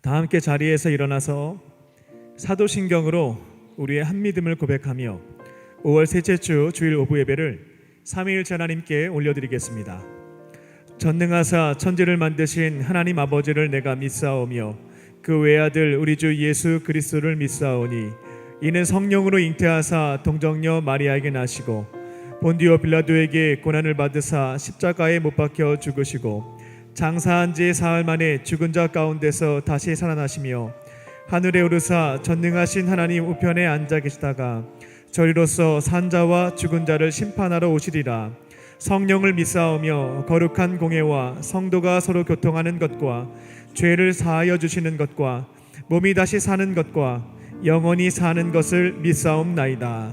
다 함께 자리에서 일어나서 사도신경으로 우리의 한믿음을 고백하며 5월 셋째 주 주일 오부 예배를 삼위일체 하나님께 올려드리겠습니다. 전능하사 천지를 만드신 하나님 아버지를 내가 믿사오며 그 외아들 우리 주 예수 그리스도를 믿사오니 이는 성령으로 잉태하사 동정녀 마리아에게 나시고 본디오 빌라도에게 고난을 받으사 십자가에 못 박혀 죽으시고 장사한 지 사흘 만에 죽은 자 가운데서 다시 살아나시며 하늘에 오르사 전능하신 하나님 우편에 앉아 계시다가 저리로서 산자와 죽은 자를 심판하러 오시리라. 성령을 믿사오며 거룩한 공예와 성도가 서로 교통하는 것과 죄를 사하여 주시는 것과 몸이 다시 사는 것과 영원히 사는 것을 믿사옵나이다.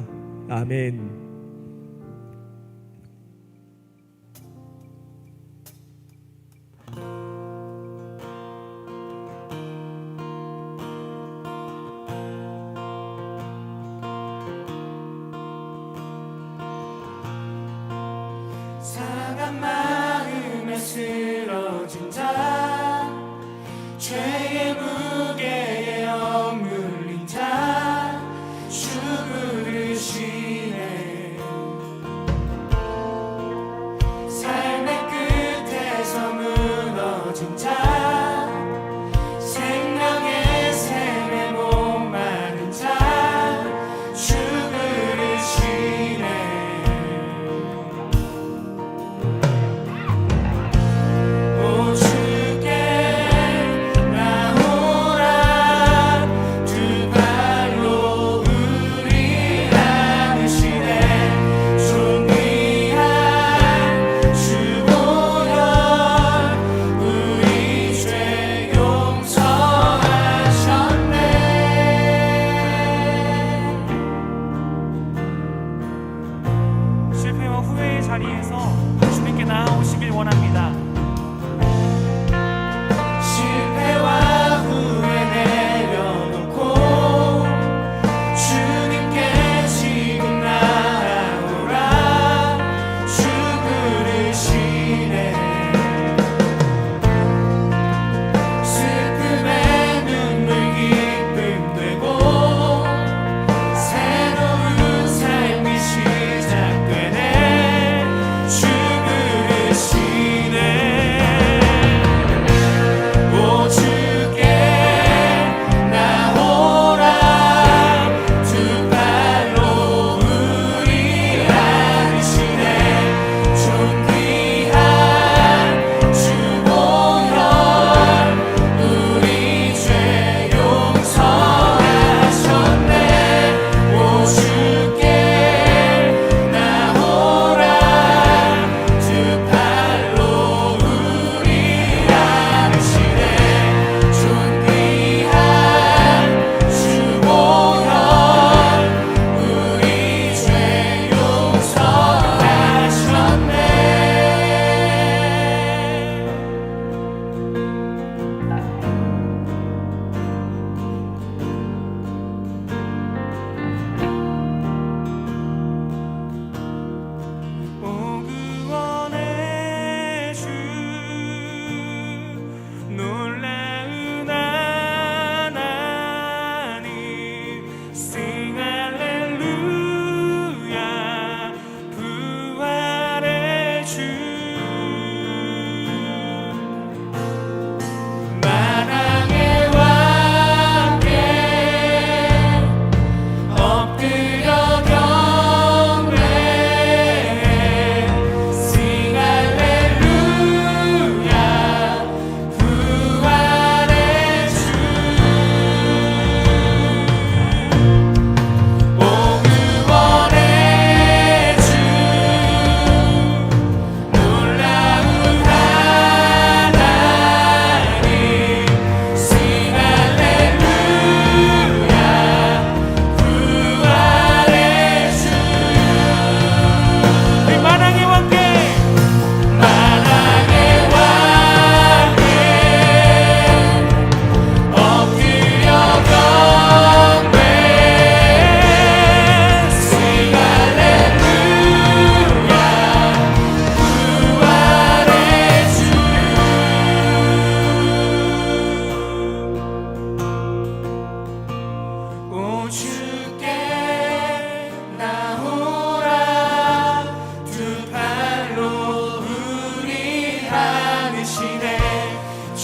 아멘. 상한 마음에 쓰러진 자, 죄의 무게에 억눌린 자, 주 부르시네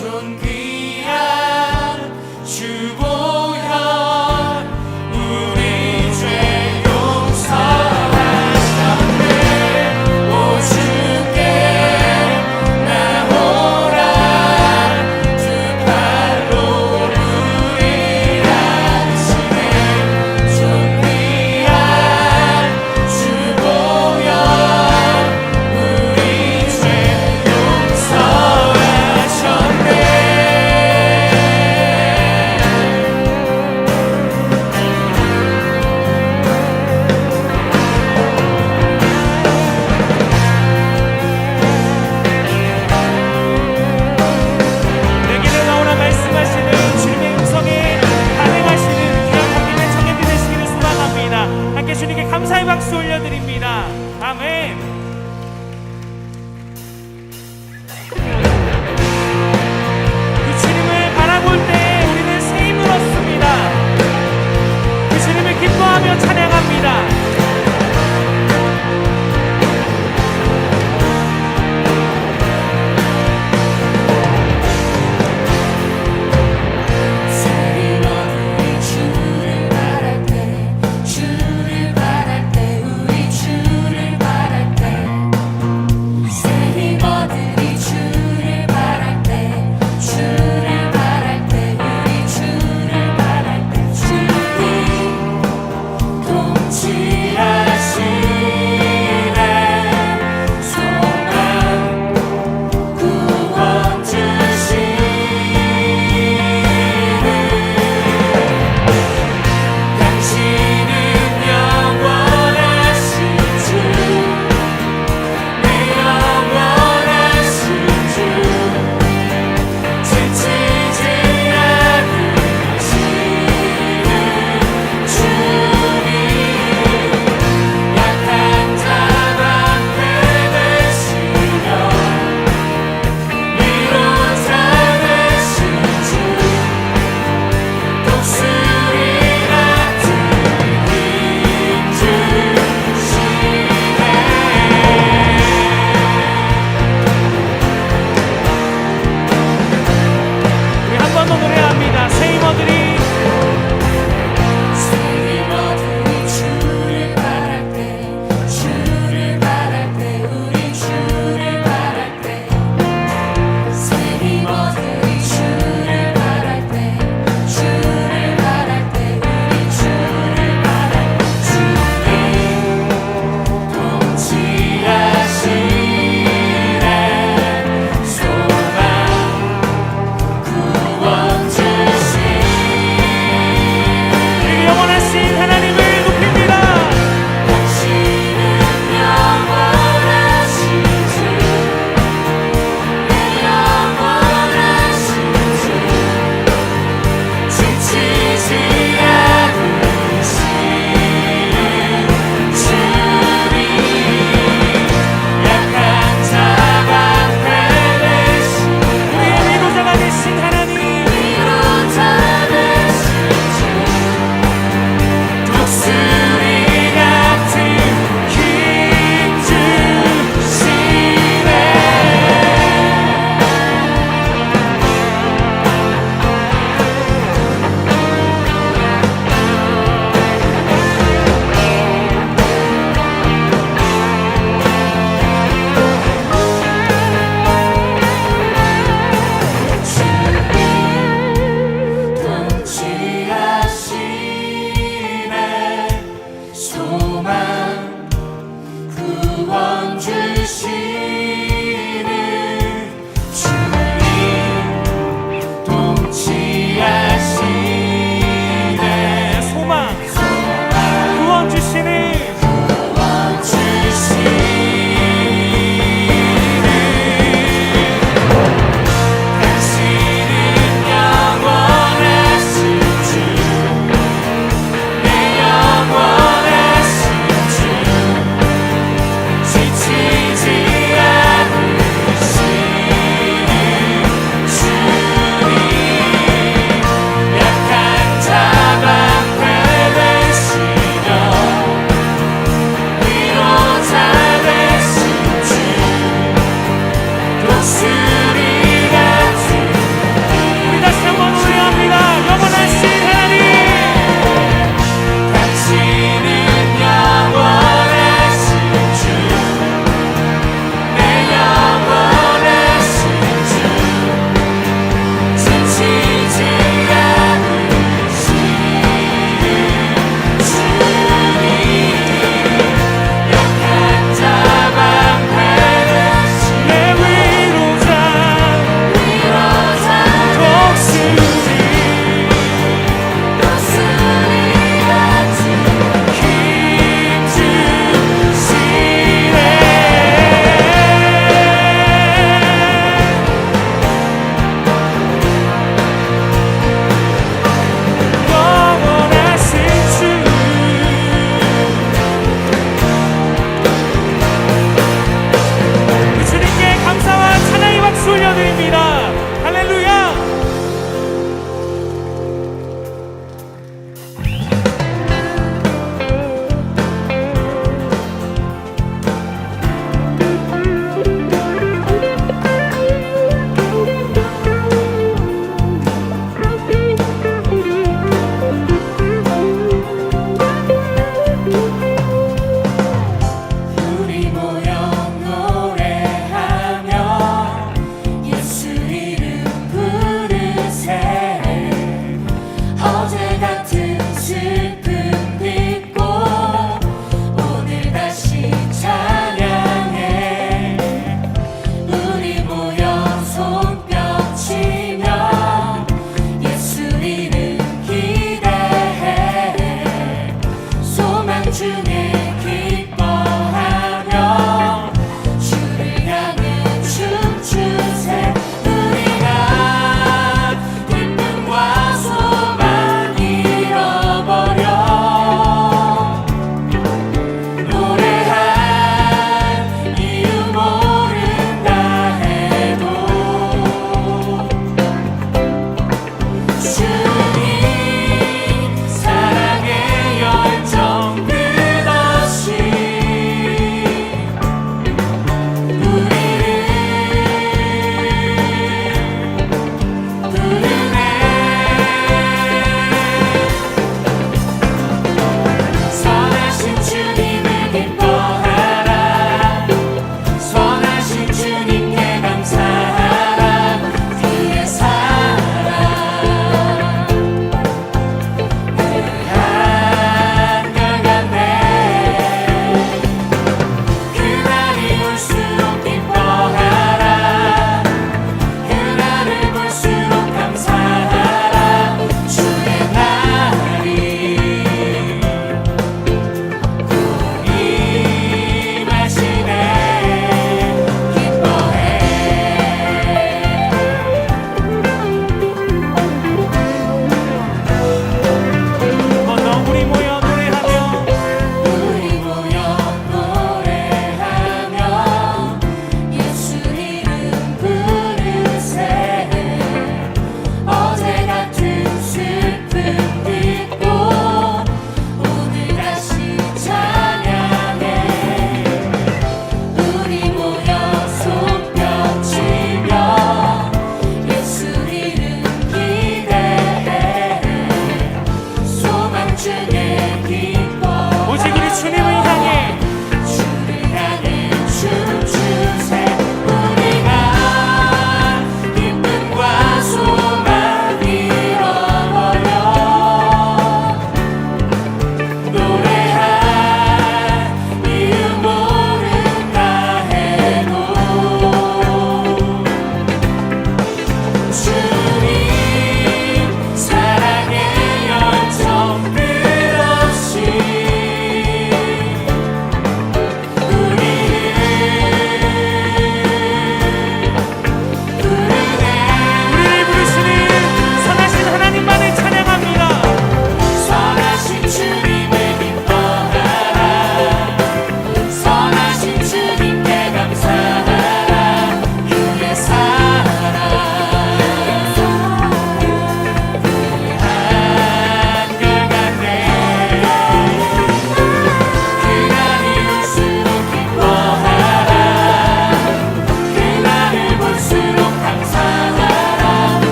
존귀한 주 보혈 우리 죄 용서하셨네. 오 주께 나오라 두 팔로 우리 안시네. 존귀한 주 보혈 우리 죄 용서하셨네.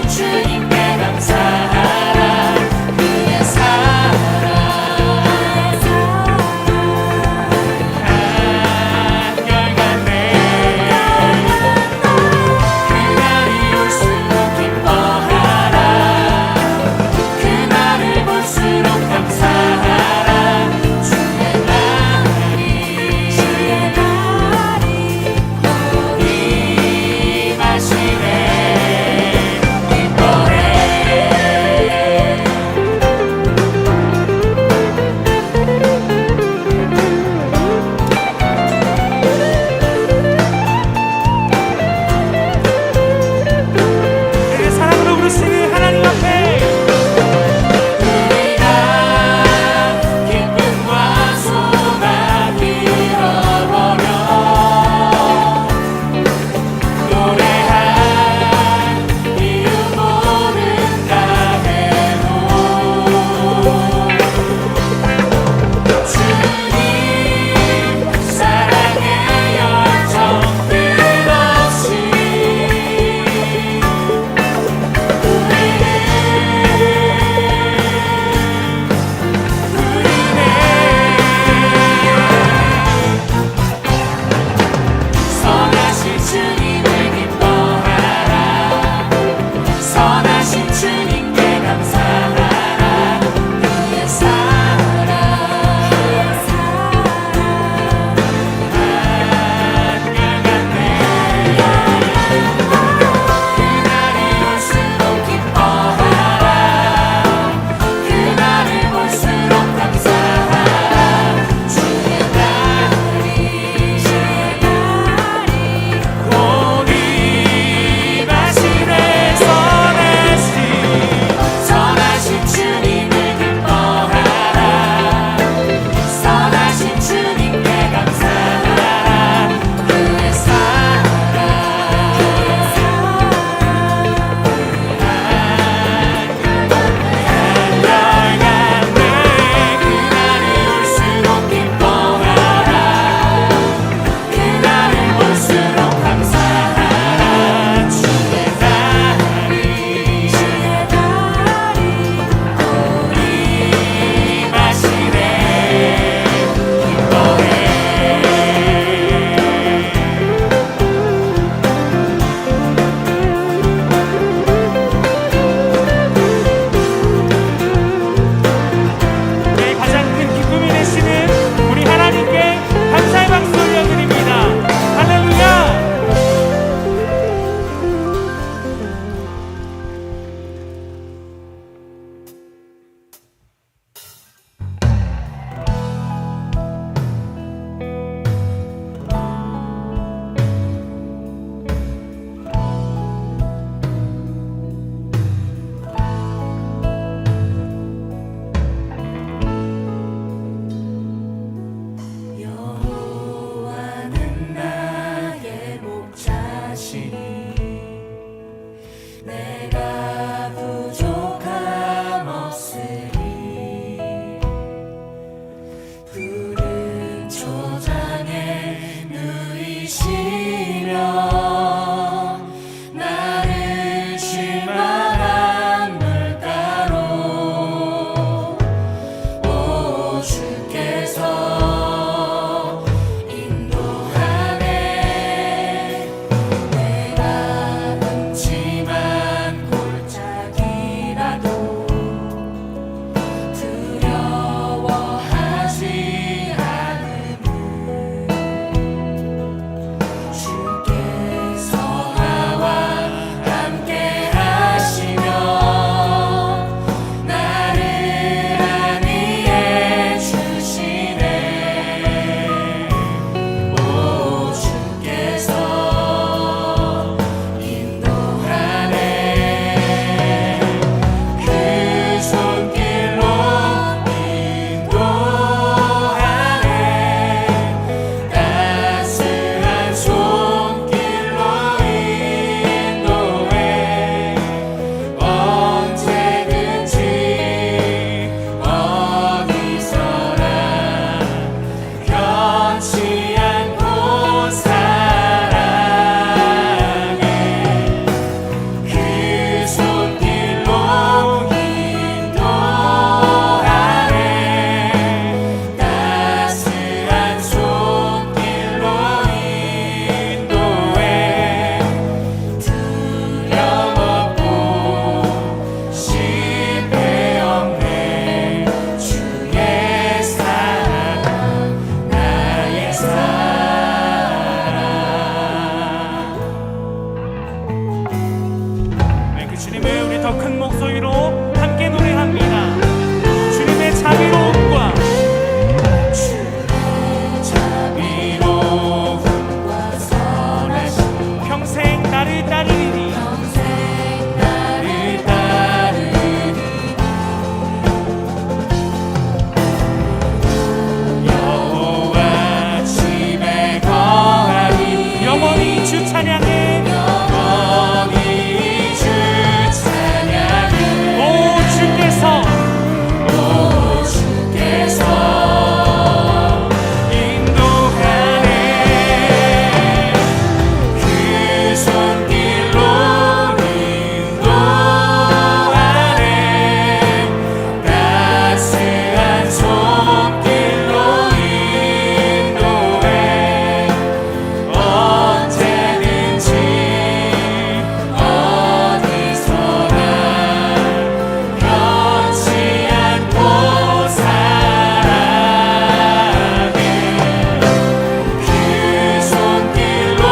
주님께 감사하라. 그의 사랑 한결같네. 그날이 올수록 기뻐하라. 그날을 볼수록 감사하라. 주의 날이 임하시네. 기뻐해 큰 목소리로 함께 노래합니다. 주님의 자비로움과 자비로움과 선하심 평생 나를 따르리니 평생 나를 따르리 여호와 집에 거하리 영원히 주 찬양해. 영원히 주 찬양을 오 주께서 오 주께서 인도하네 그 손길로 인도하네 따스한 손길로 인도해 언제든지 어디서나 변치 않고 사랑해 그 손길로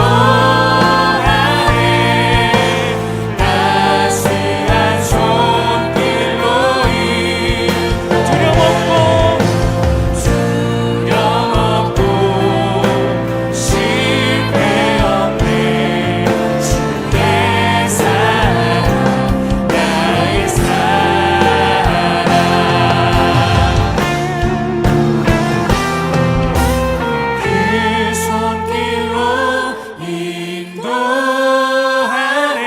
인도하네 따스한 손길로 두려움없고 두려움없고 실패 없네 주의 사랑 나의 사랑 그 손길로 인도하네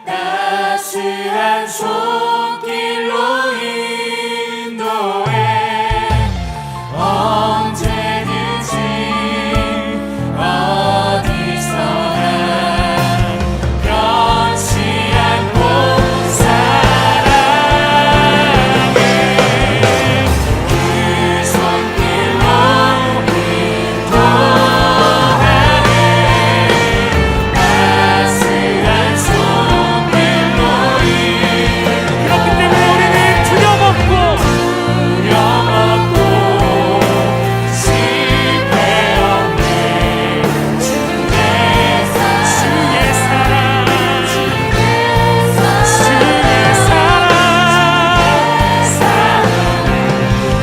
따스한 손길로 인도해 언제든지 어디서나 변치 않고 사랑해 그 손길로 인도하네 따스한 손길로 그렇기 때문에 우리는 두려움없고 두려움없고 실패 없네 주의 사랑 주의 사랑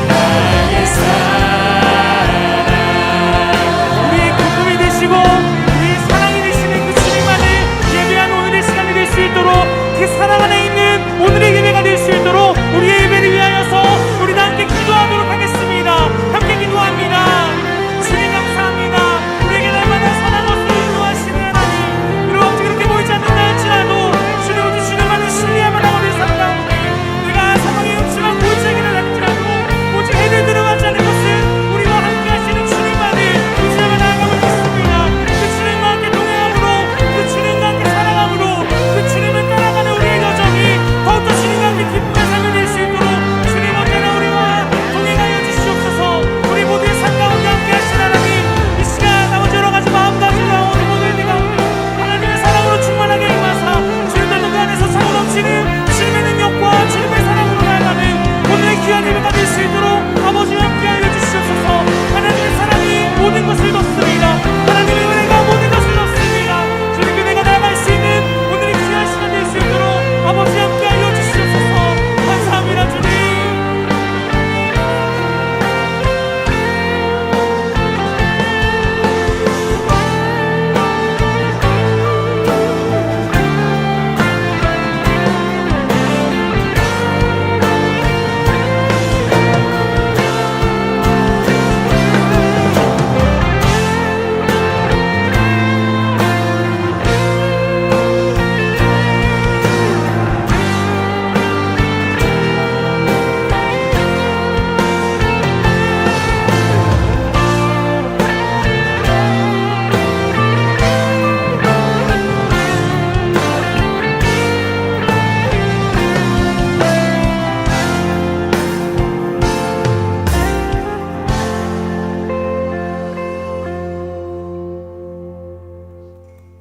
나의 사랑 우리의 기쁨이 되시고 우리의 사랑이 되시는 그 주님만을 예배하는 오늘의 시간이 될 수 있도록 그 사랑 안에 있는 오늘의 예배가 될 수 있도록 우리의 예배를 위하여서 우리도 함께 기도하도록 하겠습니다. 함께 기도합니다. 주님 감사합니다. 우리에게 날마다 선한 것을 인도하시는 하나님, 비록 그렇게 보이지 않는다 할지라도 주님 오직 주님만을 신뢰하며 나오는 삶 가운데 내가 사망의 음침한 골짜기를 할지라도 오직 해를 들어가지 않는 것은 우리와 함께 하시는 주님만을 의지하며 나아가고 있습니다. 그 주님과 함께 동행함으로 그 주님과 함께 사랑함으로 그 주님을 따라가는 우리의 여정이 더욱더 주님과 함께 기쁨의 삶이 될 수 있도록 주님 언제나 우리와 동행하여 주시옵소서. 우리 모두의 삶 가운데 함께 하신 하나님, 이 시간 나머지 여러 가지 마음가짐과 오늘 모두의 네 가운데 하나님의 사랑으로 충만하게 임하사 주님들도 그 안에서 차고 넘치는 주님의 능력과 주님의 사랑으로 나아가는 오늘의 귀한 예배가 될 수 있도록 아버지와 함께하여 주시옵소서. 하나님의 사랑이 모든 것을 덮습니다. 하나님의 은혜가 모든 것을 덮습니다. 주님 그 내가 나아갈 수 있는 오늘의 귀한 시간 될 수 있도록 아버지와 함께하여 주시옵소서. 감사합니다 주님.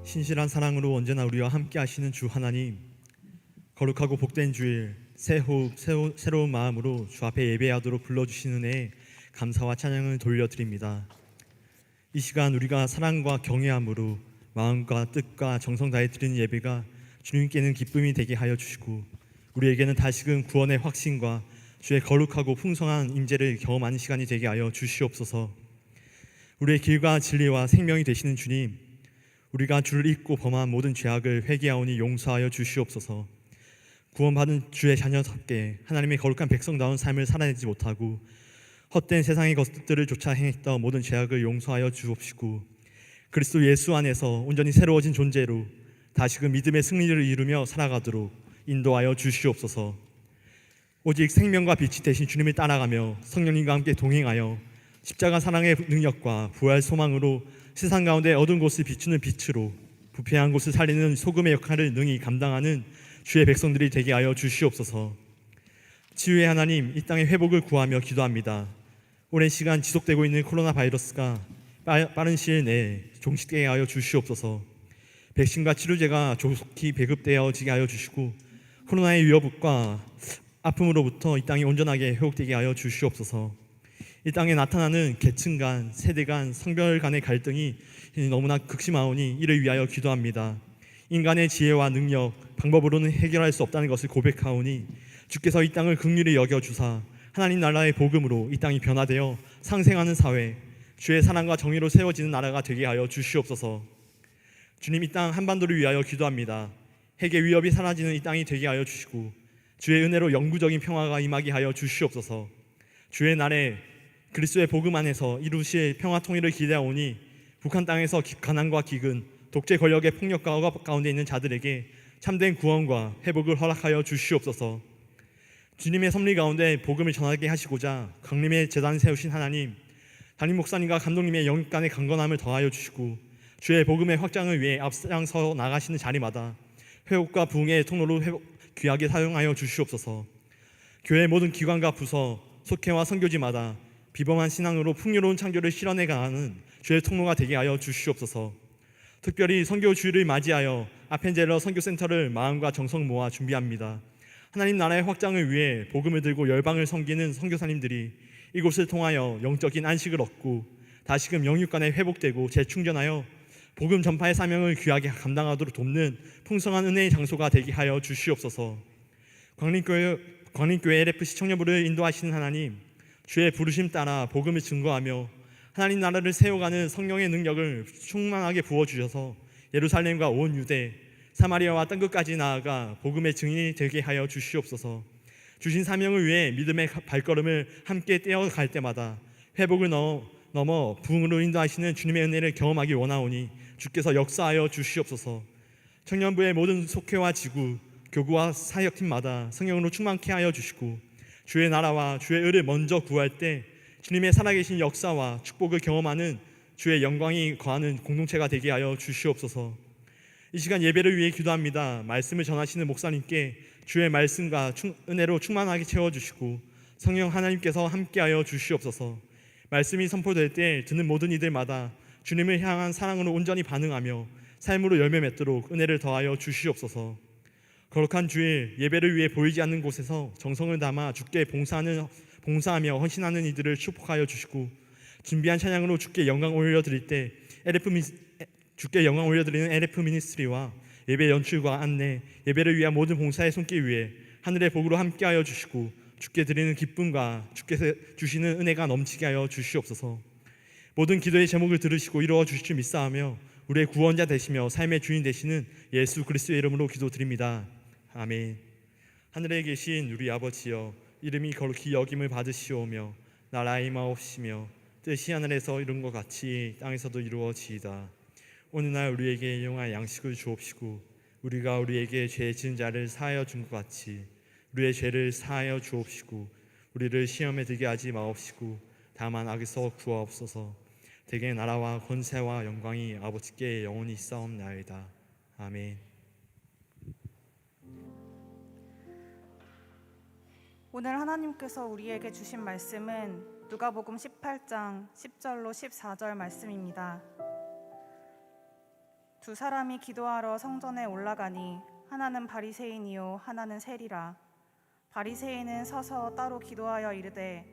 신실한 사랑으로 언제나 우리와 함께 하시는 주 하나님, 거룩하고 복된 주일 새 호흡 새로운 마음으로 주 앞에 예배하도록 불러주시는 은혜에 감사와 찬양을 돌려드립니다. 이 시간 우리가 사랑과 경외함으로 마음과 뜻과 정성 다해 드리는 예배가 주님께는 기쁨이 되게 하여 주시고 우리에게는 다시금 구원의 확신과 주의 거룩하고 풍성한 임재를 경험하는 시간이 되게 하여 주시옵소서. 우리의 길과 진리와 생명이 되시는 주님, 우리가 주를 잊고 범한 모든 죄악을 회개하오니 용서하여 주시옵소서. 구원받은 주의 자녀답게 하나님의 거룩한 백성다운 삶을 살아내지 못하고 헛된 세상의 것들을 쫓아 행했던 모든 죄악을 용서하여 주옵시고 그리스도 예수 안에서 온전히 새로워진 존재로 다시금 믿음의 승리를 이루며 살아가도록 인도하여 주시옵소서. 오직 생명과 빛이 되신 주님을 따라가며 성령님과 함께 동행하여 십자가 사랑의 능력과 부활 소망으로 세상 가운데 어두운 곳을 비추는 빛으로 부패한 곳을 살리는 소금의 역할을 능히 감당하는 주의 백성들이 되게 하여 주시옵소서. 치유의 하나님, 이 땅의 회복을 구하며 기도합니다. 오랜 시간 지속되고 있는 코로나 바이러스가 빠른 시일 내에 종식되게 하여 주시옵소서. 백신과 치료제가 조속히 배급되어지게 하여 주시고 코로나의 위협과 아픔으로부터 이 땅이 온전하게 회복되게 하여 주시옵소서. 이 땅에 나타나는 계층 간, 세대 간, 성별 간의 갈등이 너무나 극심하오니 이를 위하여 기도합니다. 인간의 지혜와 능력, 방법으로는 해결할 수 없다는 것을 고백하오니 주께서 이 땅을 긍휼히 여겨주사 하나님 나라의 복음으로 이 땅이 변화되어 상생하는 사회, 주의 사랑과 정의로 세워지는 나라가 되게 하여 주시옵소서. 주님, 이 땅 한반도를 위하여 기도합니다. 핵의 위협이 사라지는 이 땅이 되게 하여 주시고 주의 은혜로 영구적인 평화가 임하게 하여 주시옵소서. 주의 날에 그리스도의 복음 안에서 이루실 평화 통일을 기대하오니 북한 땅에서 가난과 기근, 독재 권력의 폭력과 억압 가운데 있는 자들에게 참된 구원과 회복을 허락하여 주시옵소서. 주님의 섭리 가운데 복음을 전하게 하시고자 강림의 제단 세우신 하나님, 담임 목사님과 감독님의 영육간의 강건함을 더하여 주시고 주의 복음의 확장을 위해 앞장서 나가시는 자리마다 회복과 부흥의 통로로 귀하게 사용하여 주시옵소서. 교회의 모든 기관과 부서, 속회와 선교지마다 비범한 신앙으로 풍요로운 창조를 실현해 가는 주의 통로가 되게 하여 주시옵소서. 특별히 선교 주일을 맞이하여 아펜젤러 선교센터를 마음과 정성 모아 준비합니다. 하나님 나라의 확장을 위해 복음을 들고 열방을 섬기는 선교사님들이 이곳을 통하여 영적인 안식을 얻고 다시금 영육간에 회복되고 재충전하여 복음 전파의 사명을 귀하게 감당하도록 돕는 풍성한 은혜의 장소가 되게 하여 주시옵소서. 광림교회 LFC 청년부를 인도하시는 하나님, 주의 부르심 따라 복음을 증거하며 하나님 나라를 세워가는 성령의 능력을 충만하게 부어주셔서 예루살렘과 온 유대, 사마리아와 땅끝까지 나아가 복음의 증인이 되게 하여 주시옵소서. 주신 사명을 위해 믿음의 발걸음을 함께 떼어갈 때마다 회복을 넘어 부흥으로 인도하시는 주님의 은혜를 경험하기 원하오니 주께서 역사하여 주시옵소서. 청년부의 모든 속회와 지구, 교구와 사역팀마다 성령으로 충만케 하여 주시고 주의 나라와 주의 의를 먼저 구할 때 주님의 살아계신 역사와 축복을 경험하는 주의 영광이 거하는 공동체가 되게 하여 주시옵소서. 이 시간 예배를 위해 기도합니다. 말씀을 전하시는 목사님께 주의 말씀과 은혜로 충만하게 채워주시고 성령 하나님께서 함께하여 주시옵소서. 말씀이 선포될 때 듣는 모든 이들마다 주님을 향한 사랑으로 온전히 반응하며 삶으로 열매 맺도록 은혜를 더하여 주시옵소서. 거룩한 주일 예배를 위해 보이지 않는 곳에서 정성을 담아 주께 봉사하며 헌신하는 이들을 축복하여 주시고 준비한 찬양으로 주께 영광 올려드릴 때 주께 영광 올려드리는 LF 미니스트리와 예배 연출과 안내, 예배를 위한 모든 봉사의 손길 위에 하늘의 복으로 함께하여 주시고 주께 드리는 기쁨과 주께서 주시는 은혜가 넘치게 하여 주시옵소서. 모든 기도의 제목을 들으시고 이루어 주실 줄 믿사하며 우리의 구원자 되시며 삶의 주인 되시는 예수 그리스도의 이름으로 기도드립니다. 아멘. 하늘에 계신 우리 아버지여, 이름이 거룩히 여김을 받으시오며 나라의 임하옵시며 뜻이 하늘에서 이룬 것 같이 땅에서도 이루어지이다. 오늘날 우리에게 일용할 양식을 주옵시고 우리가 우리에게 죄 지은 자를 사하여 준 것 같이 우리의 죄를 사하여 주옵시고 우리를 시험에 들게 하지 마옵시고 다만 악에서 구하옵소서. 대개 나라와 권세와 영광이 아버지께 영원히 있사옵나이다. 아멘. 오늘 하나님께서 우리에게 주신 말씀은 누가복음 18장 10절로 14절 말씀입니다. 두 사람이 기도하러 성전에 올라가니 하나는 바리새인이요 하나는 세리라. 바리새인은 서서 따로 기도하여 이르되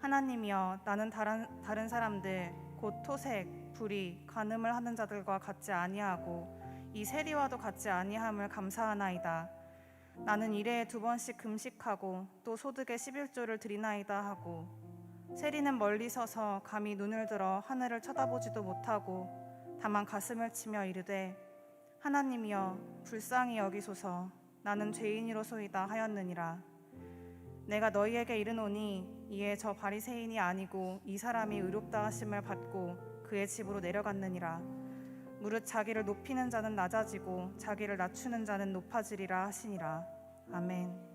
하나님이여, 나는 다른 사람들 곧 토색, 불의, 간음을 하는 자들과 같지 아니하고 이 세리와도 같지 아니함을 감사하나이다. 나는 일해에 2번씩 금식하고 또 소득의 11조를 드리나이다 하고 세리는 멀리 서서 감히 눈을 들어 하늘을 쳐다보지도 못하고 다만 가슴을 치며 이르되 하나님이여 불쌍히 여기소서 나는 죄인이로소이다 하였느니라. 내가 너희에게 이르노니 이에 저 바리새인이 아니고 이 사람이 의롭다 하심을 받고 그의 집으로 내려갔느니라. 무릇 자기를 높이는 자는 낮아지고 자기를 낮추는 자는 높아지리라 하시니라. 아멘.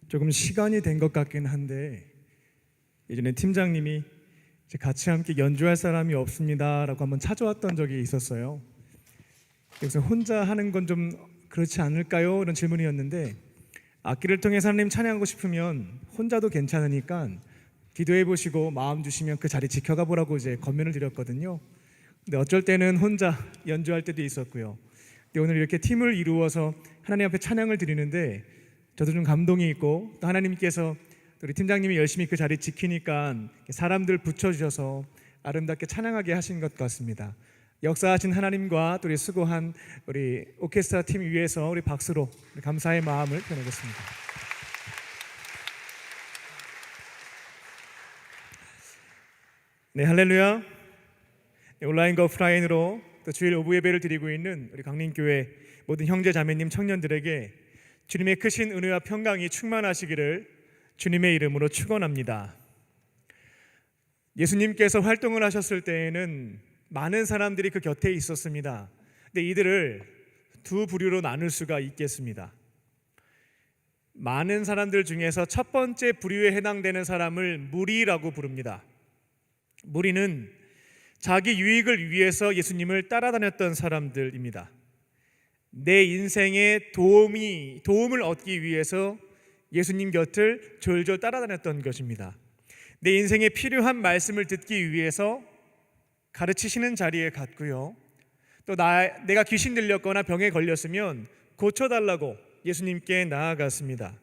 조금 시간이 된 것 같긴 한데 예전에 팀장님이 이제 같이 함께 연주할 사람이 없습니다라고 한번 찾아왔던 적이 있었어요. 그래서 혼자 하는 건 좀 그렇지 않을까요? 이런 질문이었는데 악기를 통해 하나님 찬양하고 싶으면 혼자도 괜찮으니까 기도해 보시고 마음 주시면 그 자리 지켜가 보라고 이제 권면을 드렸거든요. 근데 어쩔 때는 혼자 연주할 때도 있었고요. 근데 오늘 이렇게 팀을 이루어서 하나님 앞에 찬양을 드리는데 저도 좀 감동이 있고 또 하나님께서 우리 팀장님이 열심히 그 자리 지키니까 사람들 붙여주셔서 아름답게 찬양하게 하신 것 같습니다. 역사하신 하나님과 또 우리 수고한 우리 오케스트라 팀 위해서 우리 박수로 우리 감사의 마음을 표하겠습니다. 네, 할렐루야. 네, 온라인과 오프라인으로 또 주일 오부 예배를 드리고 있는 우리 강림교회 모든 형제 자매님 청년들에게 주님의 크신 은혜와 평강이 충만하시기를 주님의 이름으로 축원합니다. 예수님께서 활동을 하셨을 때에는 많은 사람들이 그 곁에 있었습니다. 근데 이들을 두 부류로 나눌 수가 있겠습니다. 많은 사람들 중에서 첫 번째 부류에 해당되는 사람을 무리라고 부릅니다. 무리는 자기 유익을 위해서 예수님을 따라다녔던 사람들입니다. 내 인생에 도움을 얻기 위해서 예수님 곁을 졸졸 따라다녔던 것입니다. 내 인생에 필요한 말씀을 듣기 위해서 가르치시는 자리에 갔고요. 또 내가 귀신 들렸거나 병에 걸렸으면 고쳐달라고 예수님께 나아갔습니다.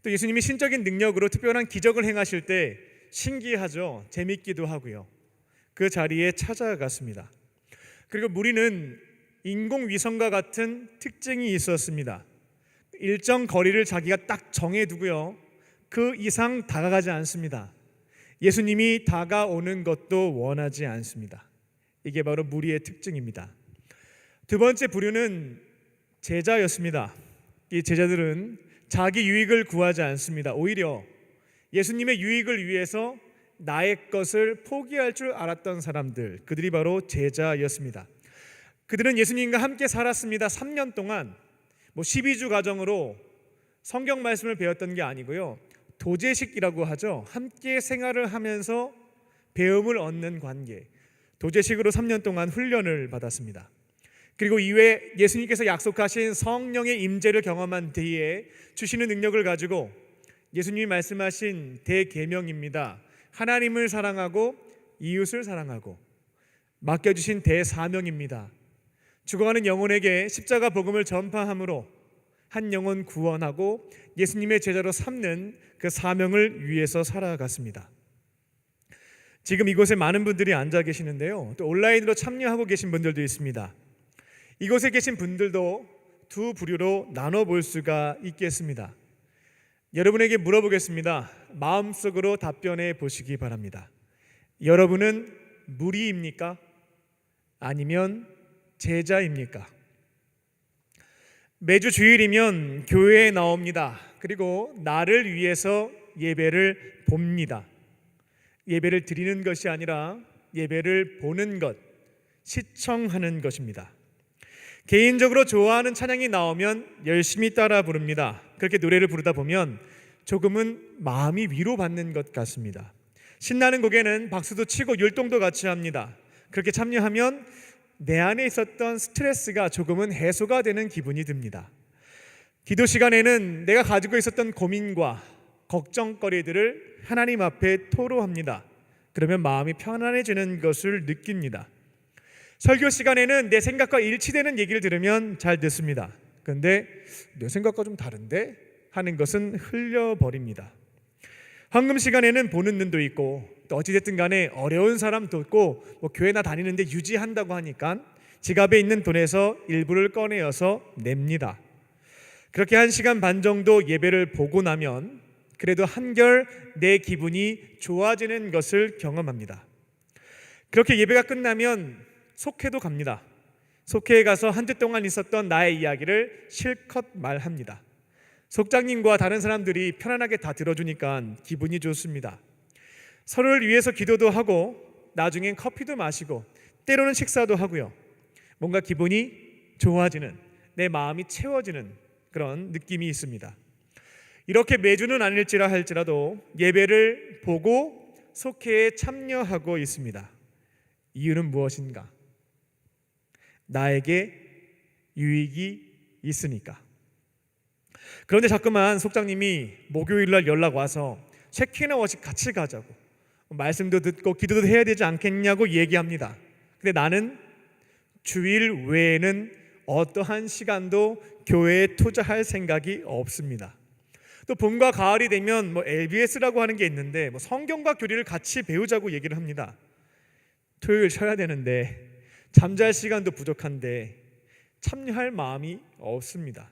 또 예수님이 신적인 능력으로 특별한 기적을 행하실 때 신기하죠. 재밌기도 하고요. 그 자리에 찾아갔습니다. 그리고 무리는 인공위성과 같은 특징이 있었습니다. 일정 거리를 자기가 딱 정해두고요. 그 이상 다가가지 않습니다. 예수님이 다가오는 것도 원하지 않습니다. 이게 바로 무리의 특징입니다. 두 번째 부류는 제자였습니다. 이 제자들은 자기 유익을 구하지 않습니다. 오히려 예수님의 유익을 위해서 나의 것을 포기할 줄 알았던 사람들, 그들이 바로 제자였습니다. 그들은 예수님과 함께 살았습니다. 3년 동안 12주 과정으로 성경 말씀을 배웠던 게 아니고요, 도제식이라고 하죠. 함께 생활을 하면서 배움을 얻는 관계, 도제식으로 3년 동안 훈련을 받았습니다. 그리고 이후에 예수님께서 약속하신 성령의 임재를 경험한 뒤에 주시는 능력을 가지고 예수님이 말씀하신 대계명입니다. 하나님을 사랑하고 이웃을 사랑하고 맡겨주신 대사명입니다. 죽어가는 영혼에게 십자가 복음을 전파함으로 한 영혼 구원하고 예수님의 제자로 삼는 그 사명을 위해서 살아갔습니다. 지금 이곳에 많은 분들이 앉아 계시는데요, 또 온라인으로 참여하고 계신 분들도 있습니다. 이곳에 계신 분들도 두 부류로 나눠볼 수가 있겠습니다. 여러분에게 물어보겠습니다. 마음속으로 답변해 보시기 바랍니다. 여러분은 무리입니까? 아니면 제자입니까? 매주 주일이면 교회에 나옵니다. 그리고 나를 위해서 예배를 봅니다. 예배를 드리는 것이 아니라 예배를 보는 것, 시청하는 것입니다. 개인적으로 좋아하는 찬양이 나오면 열심히 따라 부릅니다. 그렇게 노래를 부르다 보면 조금은 마음이 위로받는 것 같습니다. 신나는 곡에는 박수도 치고 율동도 같이 합니다. 그렇게 참여하면 내 안에 있었던 스트레스가 조금은 해소가 되는 기분이 듭니다. 기도 시간에는 내가 가지고 있었던 고민과 걱정거리들을 하나님 앞에 토로합니다. 그러면 마음이 편안해지는 것을 느낍니다. 설교 시간에는 내 생각과 일치되는 얘기를 들으면 잘 듣습니다. 그런데 내 생각과 좀 다른데? 하는 것은 흘려버립니다. 황금 시간에는 보는 눈도 있고, 또 어찌됐든 간에 어려운 사람도 있고, 교회나 다니는데 유지한다고 하니까 지갑에 있는 돈에서 일부를 꺼내어서 냅니다. 그렇게 1시간 반 정도 예배를 보고 나면 그래도 한결 내 기분이 좋아지는 것을 경험합니다. 그렇게 예배가 끝나면 속회도 갑니다. 속회에 가서 한 주 동안 있었던 나의 이야기를 실컷 말합니다. 속장님과 다른 사람들이 편안하게 다 들어주니까 기분이 좋습니다. 서로를 위해서 기도도 하고 나중엔 커피도 마시고 때로는 식사도 하고요. 뭔가 기분이 좋아지는, 내 마음이 채워지는 그런 느낌이 있습니다. 이렇게 매주는 아닐지라 할지라도 예배를 보고 속회에 참여하고 있습니다. 이유는 무엇인가? 나에게 유익이 있으니까. 그런데 자꾸만 속장님이 목요일날 연락 와서 체키나 워십 같이 가자고, 말씀도 듣고 기도도 해야 되지 않겠냐고 얘기합니다. 근데 나는 주일 외에는 어떠한 시간도 교회에 투자할 생각이 없습니다. 또 봄과 가을이 되면 LBS라고 하는 게 있는데 성경과 교리를 같이 배우자고 얘기를 합니다. 토요일 쉬어야 되는데 잠잘 시간도 부족한데 참여할 마음이 없습니다.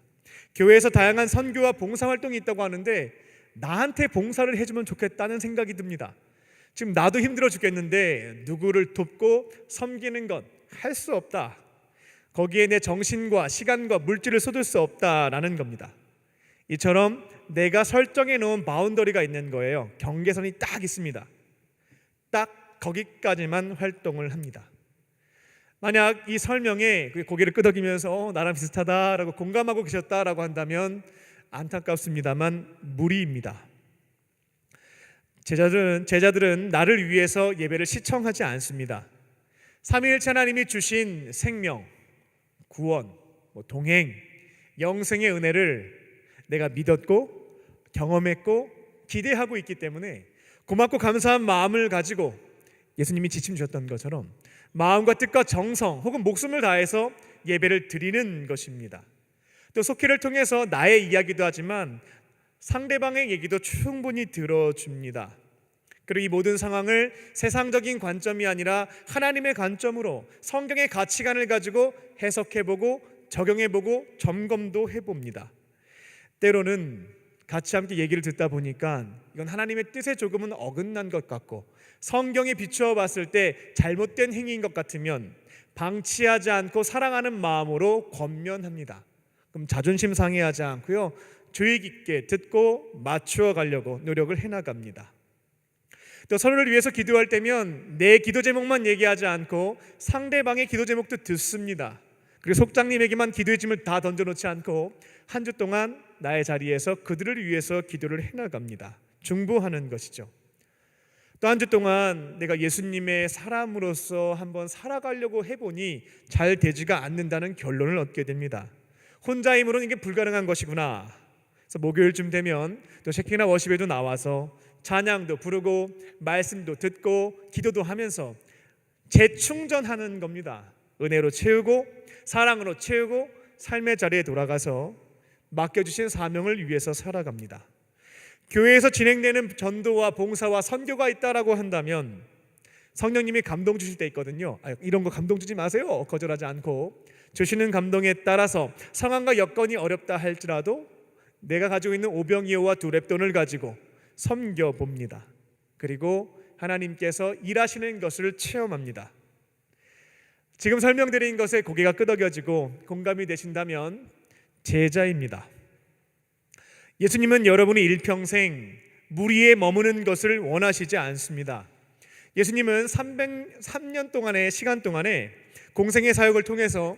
교회에서 다양한 선교와 봉사활동이 있다고 하는데 나한테 봉사를 해주면 좋겠다는 생각이 듭니다. 지금 나도 힘들어 죽겠는데 누구를 돕고 섬기는 건 할 수 없다. 거기에 내 정신과 시간과 물질을 쏟을 수 없다라는 겁니다. 이처럼 내가 설정해 놓은 바운더리가 있는 거예요. 경계선이 딱 있습니다. 딱 거기까지만 활동을 합니다. 만약 이 설명에 고개를 끄덕이면서 나랑 비슷하다라고 공감하고 계셨다라고 한다면 안타깝습니다만 무리입니다. 제자들은 나를 위해서 예배를 시청하지 않습니다. 삼위일체 하나님이 주신 생명, 구원, 동행, 영생의 은혜를 내가 믿었고 경험했고 기대하고 있기 때문에 고맙고 감사한 마음을 가지고 예수님이 지침 주셨던 것처럼 마음과 뜻과 정성 혹은 목숨을 다해서 예배를 드리는 것입니다. 또 속회를 통해서 나의 이야기도 하지만 상대방의 얘기도 충분히 들어줍니다. 그리고 이 모든 상황을 세상적인 관점이 아니라 하나님의 관점으로 성경의 가치관을 가지고 해석해보고 적용해보고 점검도 해봅니다. 때로는 같이 함께 얘기를 듣다 보니까 이건 하나님의 뜻에 조금은 어긋난 것 같고 성경에 비추어 봤을 때 잘못된 행위인 것 같으면 방치하지 않고 사랑하는 마음으로 권면합니다. 그럼 자존심 상해하지 않고요, 주의 깊게 듣고 맞추어 가려고 노력을 해나갑니다. 또 서로를 위해서 기도할 때면 내 기도 제목만 얘기하지 않고 상대방의 기도 제목도 듣습니다. 그리고 속장님에게만 기도의 짐을 다 던져놓지 않고 한 주 동안 나의 자리에서 그들을 위해서 기도를 해나갑니다. 중보하는 것이죠. 또 한 주 동안 내가 예수님의 사람으로서 한번 살아가려고 해보니 잘 되지가 않는다는 결론을 얻게 됩니다. 혼자 힘으로는 이게 불가능한 것이구나. 그래서 목요일쯤 되면 또 셰키나 워십에도 나와서 찬양도 부르고 말씀도 듣고 기도도 하면서 재충전하는 겁니다. 은혜로 채우고 사랑으로 채우고 삶의 자리에 돌아가서 맡겨주신 사명을 위해서 살아갑니다. 교회에서 진행되는 전도와 봉사와 선교가 있다라고 한다면 성령님이 감동 주실 때 있거든요. 이런 거 감동 주지 마세요. 거절하지 않고 주시는 감동에 따라서 상황과 여건이 어렵다 할지라도 내가 가지고 있는 오병이어와 두 랩돈을 가지고 섬겨봅니다. 그리고 하나님께서 일하시는 것을 체험합니다. 지금 설명드린 것에 고개가 끄덕여지고 공감이 되신다면 제자입니다. 예수님은 여러분이 일평생 무리에 머무는 것을 원하시지 않습니다. 예수님은 3년 동안의 시간 동안에 공생의 사역을 통해서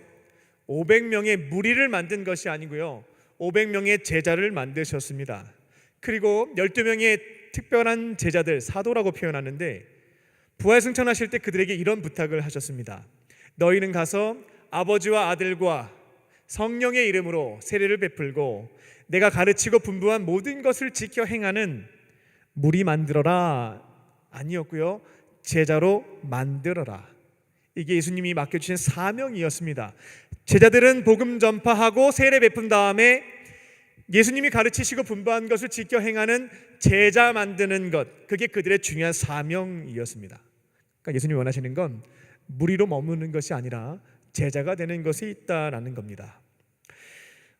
500명의 무리를 만든 것이 아니고요, 500명의 제자를 만드셨습니다. 그리고 12명의 특별한 제자들, 사도라고 표현하는데 부활승천하실 때 그들에게 이런 부탁을 하셨습니다. 너희는 가서 아버지와 아들과 성령의 이름으로 세례를 베풀고 내가 가르치고 분부한 모든 것을 지켜 행하는 무리 만들어라 아니었고요, 제자로 만들어라. 이게 예수님이 맡겨주신 사명이었습니다. 제자들은 복음 전파하고 세례 베푼 다음에 예수님이 가르치시고 분부한 것을 지켜 행하는 제자 만드는 것, 그게 그들의 중요한 사명이었습니다. 그러니까 예수님이 원하시는 건 무리로 머무는 것이 아니라 제자가 되는 것이 있다라는 겁니다.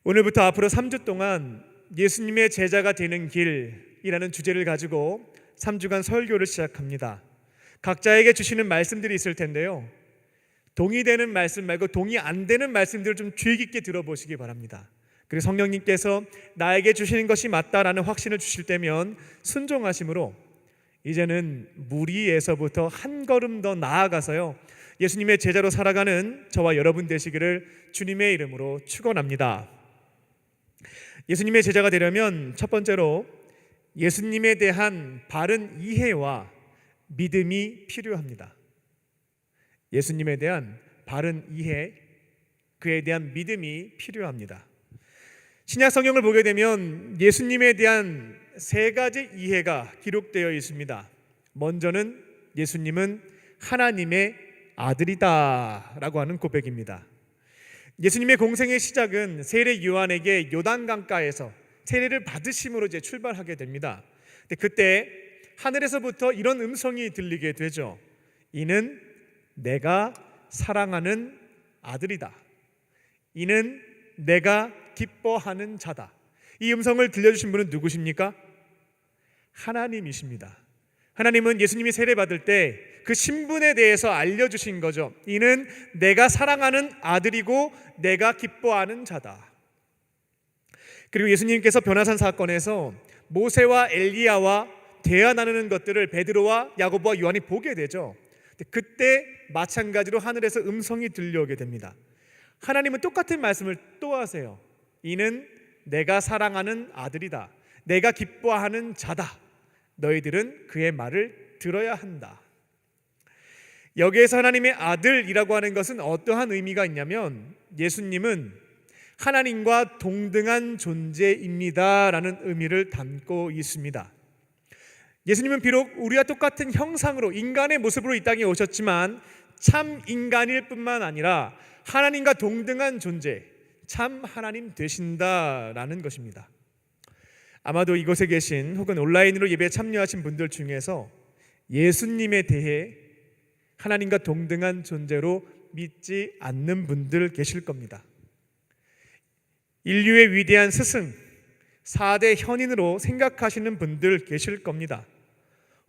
오늘부터 앞으로 3주 동안 예수님의 제자가 되는 길이라는 주제를 가지고 3주간 설교를 시작합니다. 각자에게 주시는 말씀들이 있을 텐데요, 동의되는 말씀 말고 동의 안 되는 말씀들을 좀 주의 깊게 들어보시기 바랍니다. 그리고 성령님께서 나에게 주시는 것이 맞다라는 확신을 주실 때면 순종하심으로 이제는 무리에서부터 한 걸음 더 나아가서요, 예수님의 제자로 살아가는 저와 여러분 되시기를 주님의 이름으로 축원합니다. 예수님의 제자가 되려면 첫 번째로 예수님에 대한 바른 이해와 믿음이 필요합니다. 예수님에 대한 바른 이해, 그에 대한 믿음이 필요합니다. 신약 성경을 보게 되면 예수님에 대한 세 가지 이해가 기록되어 있습니다. 먼저는 예수님은 하나님의 아들이다 라고 하는 고백입니다. 예수님의 공생의 시작은 세례 요한에게 요단강가에서 세례를 받으심으로 이제 출발하게 됩니다. 근데 그때 하늘에서부터 이런 음성이 들리게 되죠. 이는 내가 사랑하는 아들이다. 이는 내가 기뻐하는 자다. 이 음성을 들려주신 분은 누구십니까? 하나님이십니다. 하나님은 예수님이 세례받을 때 그 신분에 대해서 알려주신 거죠. 이는 내가 사랑하는 아들이고 내가 기뻐하는 자다. 그리고 예수님께서 변화산 사건에서 모세와 엘리야와 대화 나누는 것들을 베드로와 야고보와 요한이 보게 되죠. 그때 마찬가지로 하늘에서 음성이 들려오게 됩니다. 하나님은 똑같은 말씀을 또 하세요. 이는 내가 사랑하는 아들이다. 내가 기뻐하는 자다. 너희들은 그의 말을 들어야 한다. 여기에서 하나님의 아들이라고 하는 것은 어떠한 의미가 있냐면 예수님은 하나님과 동등한 존재입니다라는 의미를 담고 있습니다. 예수님은 비록 우리와 똑같은 형상으로 인간의 모습으로 이 땅에 오셨지만 참 인간일 뿐만 아니라 하나님과 동등한 존재, 참 하나님 되신다라는 것입니다. 아마도 이곳에 계신 혹은 온라인으로 예배에 참여하신 분들 중에서 예수님에 대해 하나님과 동등한 존재로 믿지 않는 분들 계실 겁니다. 인류의 위대한 스승, 4대 현인으로 생각하시는 분들 계실 겁니다.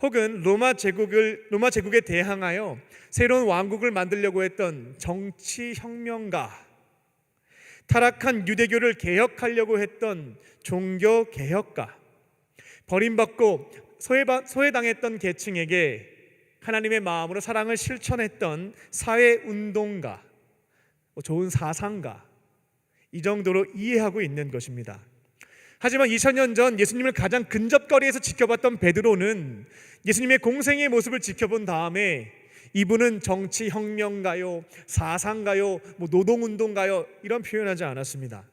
혹은 로마 제국에 대항하여 새로운 왕국을 만들려고 했던 정치 혁명가, 타락한 유대교를 개혁하려고 했던 종교 개혁가, 버림받고 소외당했던 계층에게 하나님의 마음으로 사랑을 실천했던 사회운동가, 좋은 사상가, 이 정도로 이해하고 있는 것입니다. 하지만 2000년 전 예수님을 가장 근접거리에서 지켜봤던 베드로는 예수님의 공생의 모습을 지켜본 다음에 이분은 정치혁명가요, 사상가요, 노동운동가요 이런 표현하지 않았습니다.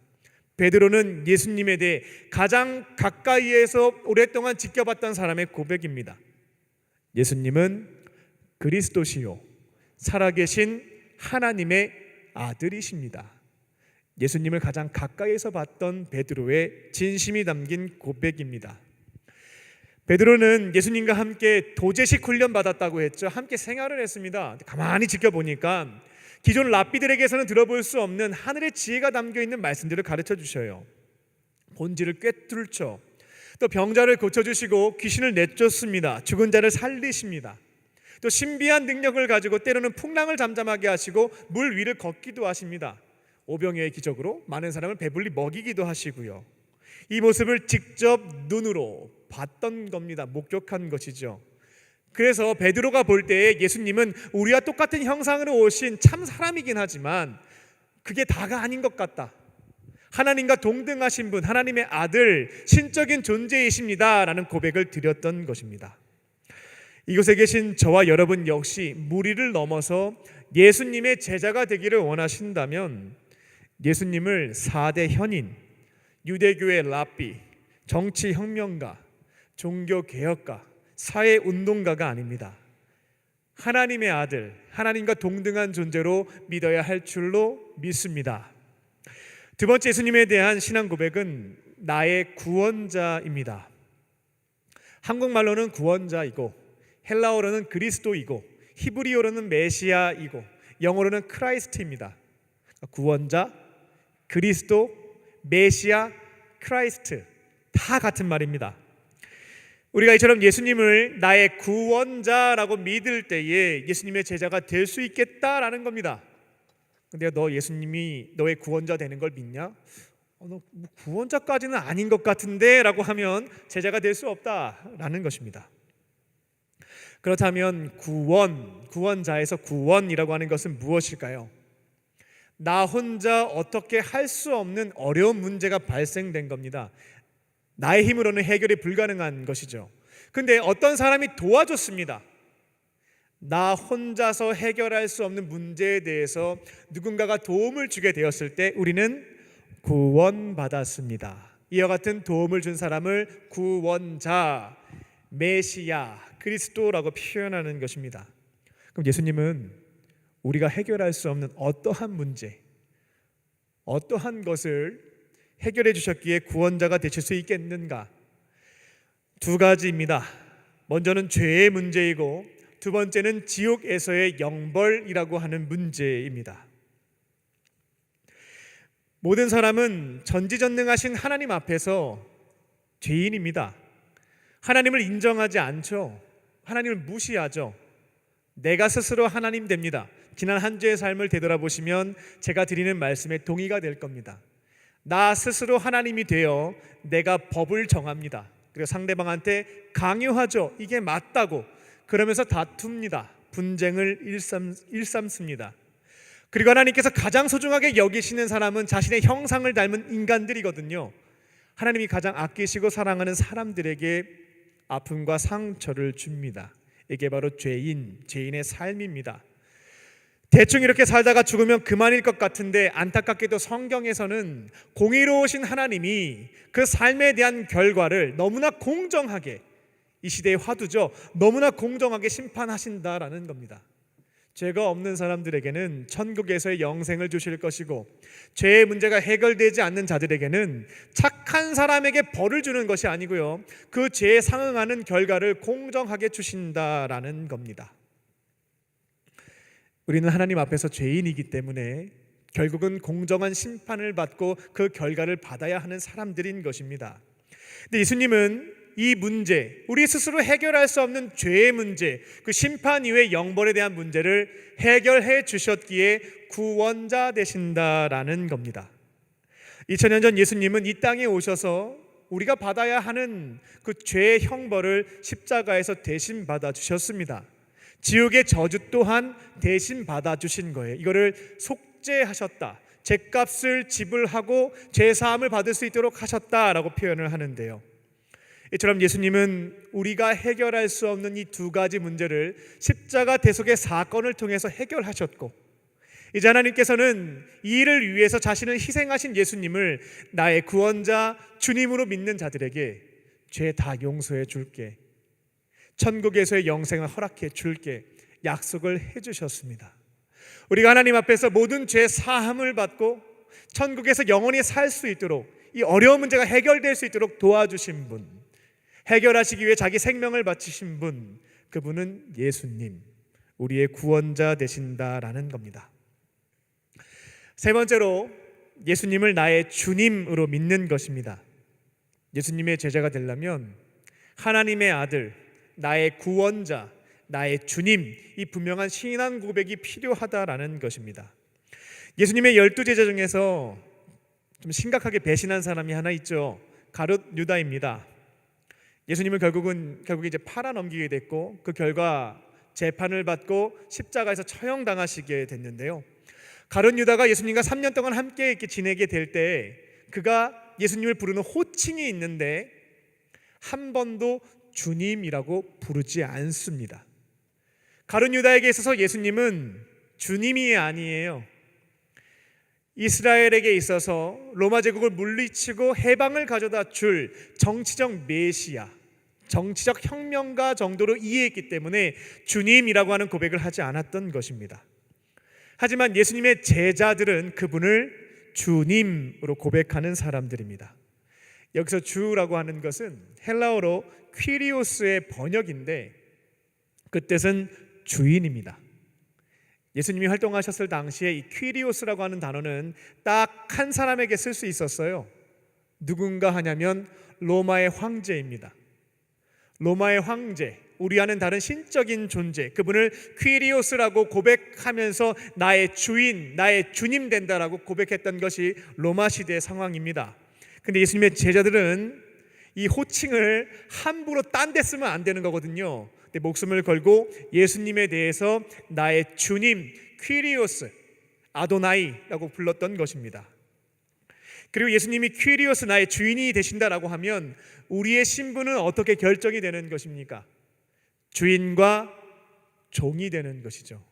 베드로는 예수님에 대해 가장 가까이에서 오랫동안 지켜봤던 사람의 고백입니다. 예수님은 그리스도시요 살아계신 하나님의 아들이십니다. 예수님을 가장 가까이에서 봤던 베드로의 진심이 담긴 고백입니다. 베드로는 예수님과 함께 도제식 훈련 받았다고 했죠. 함께 생활을 했습니다. 가만히 지켜보니까 기존 랍비들에게서는 들어볼 수 없는 하늘의 지혜가 담겨있는 말씀들을 가르쳐 주셔요. 본질을 꿰뚫죠. 또 병자를 고쳐주시고 귀신을 내쫓습니다. 죽은 자를 살리십니다. 또 신비한 능력을 가지고 때로는 풍랑을 잠잠하게 하시고 물 위를 걷기도 하십니다. 오병이어의 기적으로 많은 사람을 배불리 먹이기도 하시고요. 이 모습을 직접 눈으로 봤던 겁니다. 목격한 것이죠. 그래서 베드로가 볼 때에 예수님은 우리와 똑같은 형상으로 오신 참 사람이긴 하지만 그게 다가 아닌 것 같다. 하나님과 동등하신 분, 하나님의 아들, 신적인 존재이십니다 라는 고백을 드렸던 것입니다. 이곳에 계신 저와 여러분 역시 무리를 넘어서 예수님의 제자가 되기를 원하신다면 예수님을 4대 현인, 유대교의 랍비, 정치혁명가, 종교개혁가, 사회운동가가 아닙니다. 하나님의 아들, 하나님과 동등한 존재로 믿어야 할 줄로 믿습니다. 두 번째 예수님에 대한 신앙 고백은 나의 구원자입니다. 한국말로는 구원자이고 헬라어로는 그리스도이고 히브리어로는 메시아이고 영어로는 크라이스트입니다. 구원자, 그리스도, 메시아, 크라이스트 다 같은 말입니다. 우리가 이처럼 예수님을 나의 구원자라고 믿을 때에 예수님의 제자가 될 수 있겠다라는 겁니다. 근데 너 예수님이 너의 구원자 되는 걸 믿냐? 너 구원자까지는 아닌 것 같은데 라고 하면 제자가 될 수 없다라는 것입니다. 그렇다면 구원자에서 구원이라고 하는 것은 무엇일까요? 나 혼자 어떻게 할 수 없는 어려운 문제가 발생된 겁니다. 나의 힘으로는 해결이 불가능한 것이죠. 근데 어떤 사람이 도와줬습니다. 나 혼자서 해결할 수 없는 문제에 대해서 누군가가 도움을 주게 되었을 때 우리는 구원받았습니다. 이와 같은 도움을 준 사람을 구원자, 메시아, 그리스도라고 표현하는 것입니다. 그럼 예수님은 우리가 해결할 수 없는 어떠한 문제, 어떠한 것을 해결해 주셨기에 구원자가 되실 수 있겠는가? 두 가지입니다. 먼저는 죄의 문제이고 두 번째는 지옥에서의 영벌이라고 하는 문제입니다. 모든 사람은 전지전능하신 하나님 앞에서 죄인입니다. 하나님을 인정하지 않죠. 하나님을 무시하죠. 내가 스스로 하나님 됩니다. 지난 한 주의 삶을 되돌아보시면 제가 드리는 말씀에 동의가 될 겁니다. 나 스스로 하나님이 되어 내가 법을 정합니다. 그리고 상대방한테 강요하죠. 이게 맞다고. 그러면서 다툽니다. 분쟁을 일삼습니다. 그리고 하나님께서 가장 소중하게 여기시는 사람은 자신의 형상을 닮은 인간들이거든요. 하나님이 가장 아끼시고 사랑하는 사람들에게 아픔과 상처를 줍니다. 이게 바로 죄인의 삶입니다. 대충 이렇게 살다가 죽으면 그만일 것 같은데 안타깝게도 성경에서는 공의로우신 하나님이 그 삶에 대한 결과를 너무나 공정하게, 이 시대의 화두죠, 너무나 공정하게 심판하신다라는 겁니다. 죄가 없는 사람들에게는 천국에서의 영생을 주실 것이고, 죄의 문제가 해결되지 않는 자들에게는 착한 사람에게 벌을 주는 것이 아니고요, 그 죄에 상응하는 결과를 공정하게 주신다라는 겁니다. 우리는 하나님 앞에서 죄인이기 때문에 결국은 공정한 심판을 받고 그 결과를 받아야 하는 사람들인 것입니다. 근데 예수님은 이 문제, 우리 스스로 해결할 수 없는 죄의 문제, 그 심판 이후의 영벌에 대한 문제를 해결해 주셨기에 구원자 되신다라는 겁니다. 2000년 전 예수님은 이 땅에 오셔서 우리가 받아야 하는 그 죄의 형벌을 십자가에서 대신 받아 주셨습니다. 지옥의 저주 또한 대신 받아주신 거예요. 이거를 속죄하셨다, 죄값을 지불하고 죄사함을 받을 수 있도록 하셨다라고 표현을 하는데요, 이처럼 예수님은 우리가 해결할 수 없는 이 두 가지 문제를 십자가 대속의 사건을 통해서 해결하셨고, 이제 하나님께서는 이 일을 위해서 자신을 희생하신 예수님을 나의 구원자 주님으로 믿는 자들에게 죄 다 용서해 줄게, 천국에서의 영생을 허락해 줄게 약속을 해주셨습니다. 우리가 하나님 앞에서 모든 죄 사함을 받고 천국에서 영원히 살 수 있도록, 이 어려운 문제가 해결될 수 있도록 도와주신 분, 해결하시기 위해 자기 생명을 바치신 분, 그분은 예수님, 우리의 구원자 되신다라는 겁니다. 세 번째로 예수님을 나의 주님으로 믿는 것입니다. 예수님의 제자가 되려면 하나님의 아들, 나의 구원자, 나의 주님, 이 분명한 신앙 고백이 필요하다라는 것입니다. 예수님의 12제자 중에서 좀 심각하게 배신한 사람이 하나 있죠. 가룟 유다입니다. 예수님을 결국에 이제 팔아넘기게 됐고, 그 결과 재판을 받고 십자가에서 처형당하시게 됐는데요, 가룟 유다가 예수님과 3년 동안 함께 이렇게 지내게 될 때 그가 예수님을 부르는 호칭이 있는데 한 번도 주님이라고 부르지 않습니다. 가룟 유다에게 있어서 예수님은 주님이 아니에요. 이스라엘에게 있어서 로마 제국을 물리치고 해방을 가져다 줄 정치적 메시아, 정치적 혁명가 정도로 이해했기 때문에 주님이라고 하는 고백을 하지 않았던 것입니다. 하지만 예수님의 제자들은 그분을 주님으로 고백하는 사람들입니다. 여기서 주라고 하는 것은 헬라어로 퀴리오스의 번역인데 그 뜻은 주인입니다. 예수님이 활동하셨을 당시에 이 퀴리오스라고 하는 단어는 딱 한 사람에게 쓸 수 있었어요. 누군가 하냐면 로마의 황제입니다. 로마의 황제, 우리와는 다른 신적인 존재, 그분을 퀴리오스라고 고백하면서 나의 주인, 나의 주님 된다라고 고백했던 것이 로마 시대의 상황입니다. 근데 예수님의 제자들은 이 호칭을 함부로 딴 데 쓰면 안 되는 거거든요. 근데 목숨을 걸고 예수님에 대해서 나의 주님, 퀴리오스, 아도나이라고 불렀던 것입니다. 그리고 예수님이 퀴리오스, 나의 주인이 되신다라고 하면 우리의 신분은 어떻게 결정이 되는 것입니까? 주인과 종이 되는 것이죠.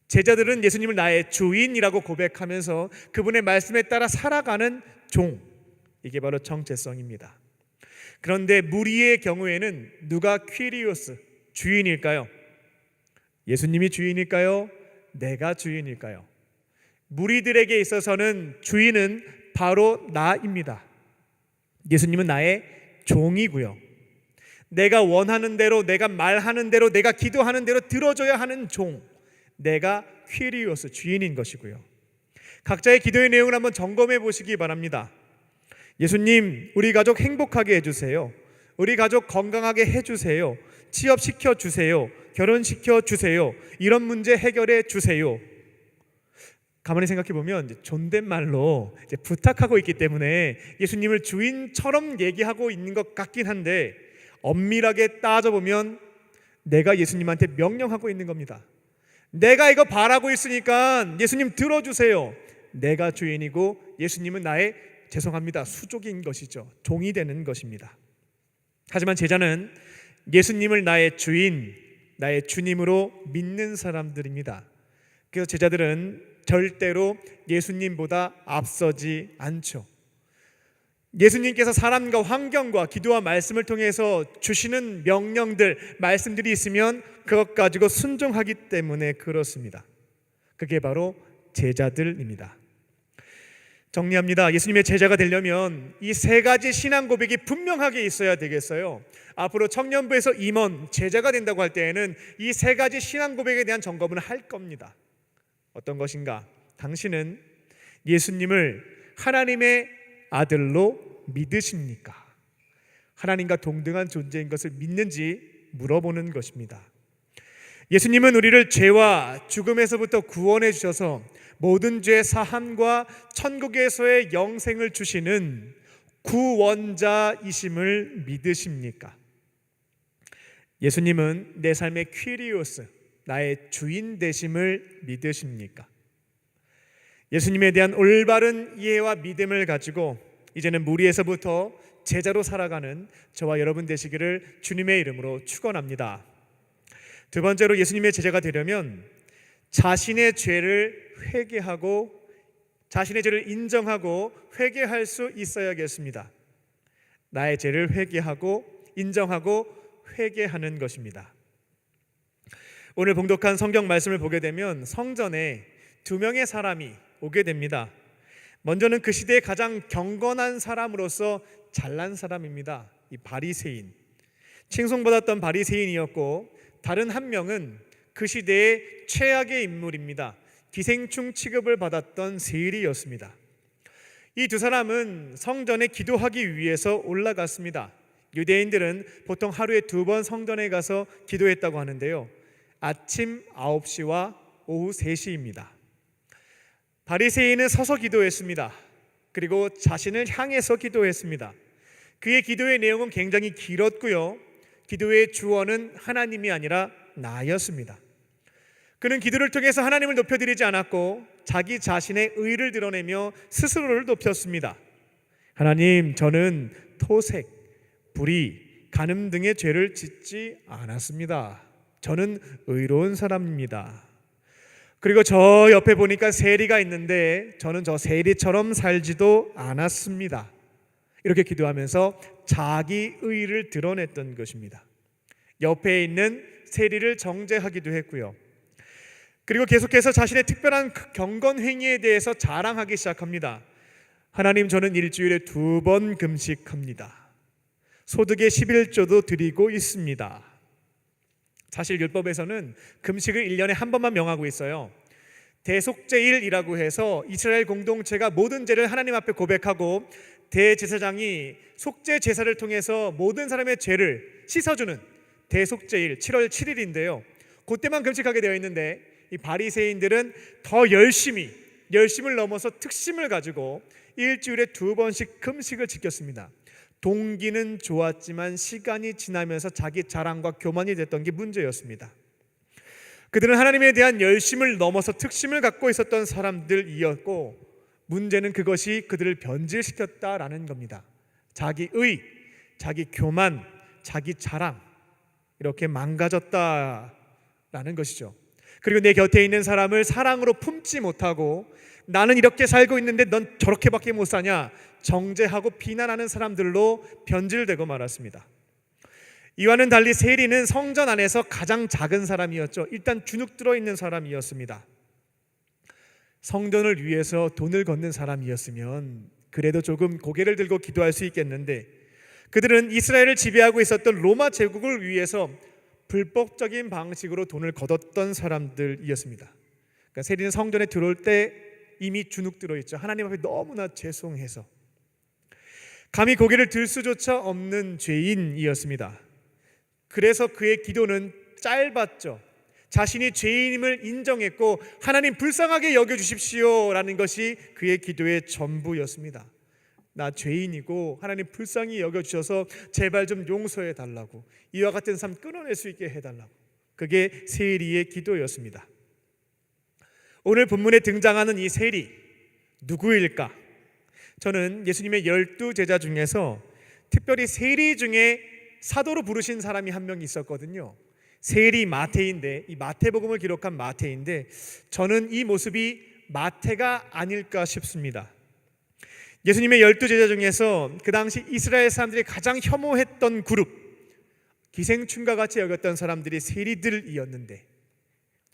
제자들은 예수님을 나의 주인이라고 고백하면서 그분의 말씀에 따라 살아가는 종, 이게 바로 정체성입니다. 그런데 무리의 경우에는 누가 퀴리오스, 주인일까요? 예수님이 주인일까요? 내가 주인일까요? 무리들에게 있어서는 주인은 바로 나입니다. 예수님은 나의 종이고요, 내가 원하는 대로, 내가 말하는 대로, 내가 기도하는 대로 들어줘야 하는 종, 내가 퀴리오스, 주인인 것이고요. 각자의 기도의 내용을 한번 점검해 보시기 바랍니다. 예수님, 우리 가족 행복하게 해주세요. 우리 가족 건강하게 해주세요. 취업시켜 주세요. 결혼시켜 주세요. 이런 문제 해결해 주세요. 가만히 생각해 보면 존댓말로 부탁하고 있기 때문에 예수님을 주인처럼 얘기하고 있는 것 같긴 한데, 엄밀하게 따져보면 내가 예수님한테 명령하고 있는 겁니다. 내가 이거 바라고 있으니까 예수님 들어주세요. 내가 주인이고 예수님은 나의, 죄송합니다, 수족인 것이죠. 종이 되는 것입니다. 하지만 제자는 예수님을 나의 주인, 나의 주님으로 믿는 사람들입니다. 그래서 제자들은 절대로 예수님보다 앞서지 않죠. 예수님께서 사람과 환경과 기도와 말씀을 통해서 주시는 명령들, 말씀들이 있으면 그것 가지고 순종하기 때문에 그렇습니다. 그게 바로 제자들입니다. 정리합니다. 예수님의 제자가 되려면 이 세 가지 신앙 고백이 분명하게 있어야 되겠어요. 앞으로 청년부에서 임원, 제자가 된다고 할 때에는 이 세 가지 신앙 고백에 대한 점검을 할 겁니다. 어떤 것인가? 당신은 예수님을 하나님의 아들로 믿으십니까? 하나님과 동등한 존재인 것을 믿는지 물어보는 것입니다. 예수님은 우리를 죄와 죽음에서부터 구원해 주셔서 모든 죄 사함과 천국에서의 영생을 주시는 구원자이심을 믿으십니까? 예수님은 내 삶의 퀴리오스, 나의 주인 되심을 믿으십니까? 예수님에 대한 올바른 이해와 믿음을 가지고 이제는 무리에서부터 제자로 살아가는 저와 여러분 되시기를 주님의 이름으로 축원합니다. 두 번째로 예수님의 제자가 되려면 자신의 죄를 회개하고 자신의 죄를 인정하고 회개할 수 있어야겠습니다. 나의 죄를 회개하고 인정하고 회개하는 것입니다. 오늘 봉독한 성경 말씀을 보게 되면 성전에 두 명의 사람이 오게 됩니다. 먼저는 그 시대의 가장 경건한 사람으로서 잘난 사람입니다. 이 바리새인, 칭송받았던 바리새인이었고, 다른 한 명은 그 시대의 최악의 인물입니다. 기생충 취급을 받았던 세리였습니다. 이 두 사람은 성전에 기도하기 위해서 올라갔습니다. 유대인들은 보통 하루에 2번 성전에 가서 기도했다고 하는데요, 아침 9시와 오후 3시입니다. 바리새인은 서서 기도했습니다. 그리고 자신을 향해서 기도했습니다. 그의 기도의 내용은 굉장히 길었고요, 기도의 주어는 하나님이 아니라 나였습니다. 그는 기도를 통해서 하나님을 높여드리지 않았고 자기 자신의 의를 드러내며 스스로를 높였습니다. 하나님, 저는 토색, 불의, 간음 등의 죄를 짓지 않았습니다. 저는 의로운 사람입니다. 그리고 저 옆에 보니까 세리가 있는데 저는 저 세리처럼 살지도 않았습니다. 이렇게 기도하면서 자기 의를 드러냈던 것입니다. 옆에 있는 세리를 정죄하기도 했고요. 그리고 계속해서 자신의 특별한 경건 행위에 대해서 자랑하기 시작합니다. 하나님, 저는 일주일에 2번 금식합니다. 소득의 11조도 드리고 있습니다. 사실 율법에서는 금식을 1년에 한 번만 명하고 있어요. 대속죄일이라고 해서 이스라엘 공동체가 모든 죄를 하나님 앞에 고백하고 대제사장이 속죄 제사를 통해서 모든 사람의 죄를 씻어주는 대속죄일 7월 7일인데요 그때만 금식하게 되어 있는데, 이 바리새인들은 더 열심을 넘어서 특심을 가지고 일주일에 2번씩 금식을 지켰습니다. 동기는 좋았지만 시간이 지나면서 자기 자랑과 교만이 됐던 게 문제였습니다. 그들은 하나님에 대한 열심을 넘어서 특심을 갖고 있었던 사람들이었고, 문제는 그것이 그들을 변질시켰다라는 겁니다. 자기 의, 자기 교만, 자기 자랑, 이렇게 망가졌다라는 것이죠. 그리고 내 곁에 있는 사람을 사랑으로 품지 못하고 나는 이렇게 살고 있는데 넌 저렇게밖에 못 사냐, 정죄하고 비난하는 사람들로 변질되고 말았습니다. 이와는 달리 세리는 성전 안에서 가장 작은 사람이었죠. 일단 주눅 들어있는 사람이었습니다. 성전을 위해서 돈을 걷는 사람이었으면 그래도 조금 고개를 들고 기도할 수 있겠는데, 그들은 이스라엘을 지배하고 있었던 로마 제국을 위해서 불법적인 방식으로 돈을 거뒀던 사람들이었습니다. 그러니까 세리는 성전에 들어올 때 이미 주눅 들어있죠. 하나님 앞에 너무나 죄송해서 감히 고개를 들 수조차 없는 죄인이었습니다. 그래서 그의 기도는 짧았죠. 자신이 죄인임을 인정했고 하나님 불쌍하게 여겨주십시오 라는 것이 그의 기도의 전부였습니다. 나 죄인이고 하나님 불쌍히 여겨주셔서 제발 좀 용서해 달라고, 이와 같은 삶 끊어낼 수 있게 해달라고. 그게 세리의 기도였습니다. 오늘 본문에 등장하는 이 세리 누구일까? 저는 예수님의 12제자 중에서 특별히 세리 중에 사도로 부르신 사람이 한 명 있었거든요. 세리 마태인데, 이 마태복음을 기록한 마태인데 저는 이 모습이 마태가 아닐까 싶습니다. 예수님의 12제자 중에서 그 당시 이스라엘 사람들이 가장 혐오했던 그룹, 기생충과 같이 여겼던 사람들이 세리들이었는데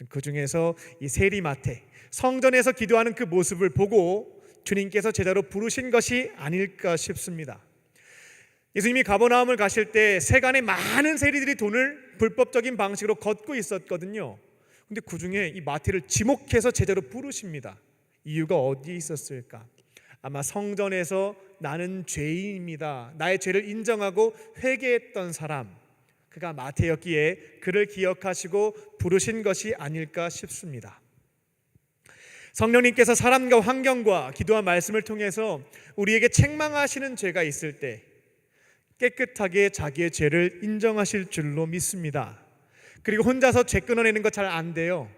그 중에서 이 세리 마태, 성전에서 기도하는 그 모습을 보고 주님께서 제자로 부르신 것이 아닐까 싶습니다. 예수님이 가버나움을 가실 때 세간에 많은 세리들이 돈을 불법적인 방식으로 걷고 있었거든요. 근데 그 중에 이 마태를 지목해서 제자로 부르십니다. 이유가 어디에 있었을까? 아마 성전에서 나는 죄인입니다, 나의 죄를 인정하고 회개했던 사람, 그가 마태였기에 그를 기억하시고 부르신 것이 아닐까 싶습니다. 성령님께서 사람과 환경과 기도와 말씀을 통해서 우리에게 책망하시는 죄가 있을 때 깨끗하게 자기의 죄를 인정하실 줄로 믿습니다. 그리고 혼자서 죄 끊어내는 거 잘 안 돼요.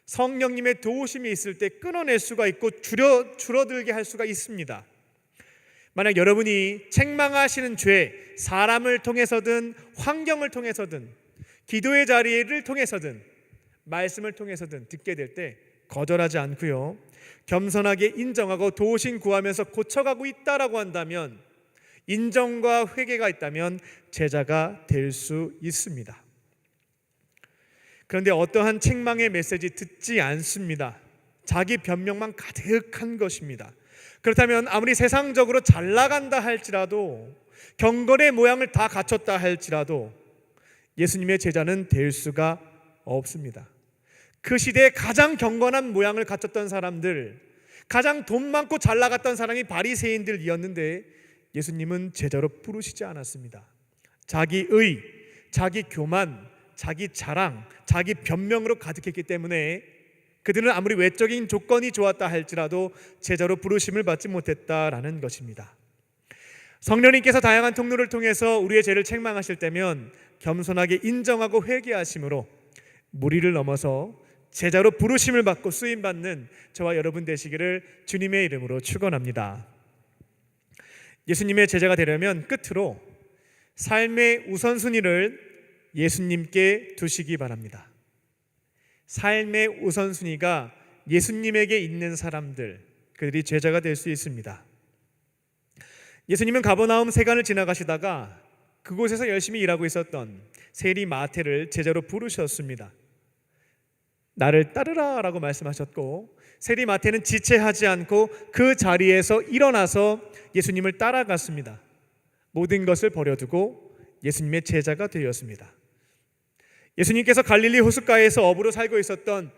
성령님의 도우심이 있을 때 끊어낼 수가 있고 줄어들게 할 수가 있습니다. 만약 여러분이 책망하시는 죄, 사람을 통해서든 환경을 통해서든 기도의 자리를 통해서든 말씀을 통해서든 듣게 될 때 거절하지 않고요, 겸손하게 인정하고 도우심 구하면서 고쳐가고 있다라고 한다면, 인정과 회개가 있다면 제자가 될 수 있습니다. 그런데 어떠한 책망의 메시지 듣지 않습니다. 자기 변명만 가득한 것입니다. 그렇다면 아무리 세상적으로 잘 나간다 할지라도, 경건의 모양을 다 갖췄다 할지라도 예수님의 제자는 될 수가 없습니다. 그 시대에 가장 경건한 모양을 갖췄던 사람들, 가장 돈 많고 잘 나갔던 사람이 바리새인들이었는데 예수님은 제자로 부르시지 않았습니다. 자기 의, 자기 교만, 자기 자랑, 자기 변명으로 가득했기 때문에 그들은 아무리 외적인 조건이 좋았다 할지라도 제자로 부르심을 받지 못했다라는 것입니다. 성령님께서 다양한 통로를 통해서 우리의 죄를 책망하실 때면 겸손하게 인정하고 회개하심으로 무리를 넘어서 제자로 부르심을 받고 쓰임받는 저와 여러분 되시기를 주님의 이름으로 축원합니다. 예수님의 제자가 되려면 끝으로 삶의 우선순위를 예수님께 두시기 바랍니다. 삶의 우선순위가 예수님에게 있는 사람들, 그들이 제자가 될 수 있습니다. 예수님은 가버나움 세간을 지나가시다가 그곳에서 열심히 일하고 있었던 세리 마태를 제자로 부르셨습니다. 나를 따르라 라고 말씀하셨고, 세리 마태는 지체하지 않고 그 자리에서 일어나서 예수님을 따라갔습니다. 모든 것을 버려두고 예수님의 제자가 되었습니다. 예수님께서 갈릴리 호숫가에서 어부로 살고 있었던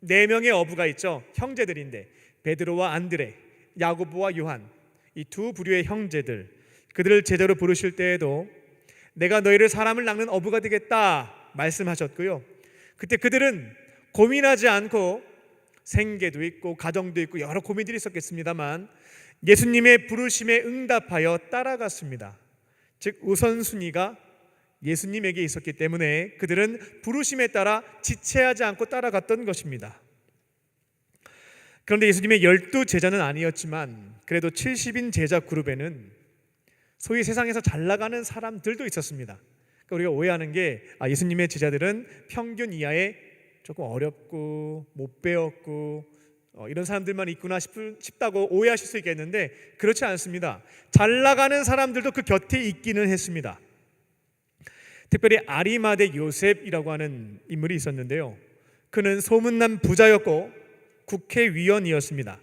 4명의 어부가 있죠. 형제들인데 베드로와 안드레, 야고보와 요한, 이 두 부류의 형제들, 그들을 제자로 부르실 때에도 내가 너희를 사람을 낚는 어부가 되겠다 말씀하셨고요. 그때 그들은 고민하지 않고, 생계도 있고 가정도 있고 여러 고민들이 있었겠습니다만 예수님의 부르심에 응답하여 따라갔습니다. 즉 우선순위가 예수님에게 있었기 때문에 그들은 부르심에 따라 지체하지 않고 따라갔던 것입니다. 그런데 예수님의 12제자는 아니었지만 그래도 70인 제자 그룹에는 소위 세상에서 잘 나가는 사람들도 있었습니다. 그러니까 우리가 오해하는 게 예수님의 제자들은 평균 이하의 조금 어렵고 못 배웠고 이런 사람들만 있구나 싶다고 오해하실 수 있겠는데 그렇지 않습니다. 잘 나가는 사람들도 그 곁에 있기는 했습니다. 특별히 아리마대 요셉이라고 하는 인물이 있었는데요, 그는 소문난 부자였고 국회의원이었습니다.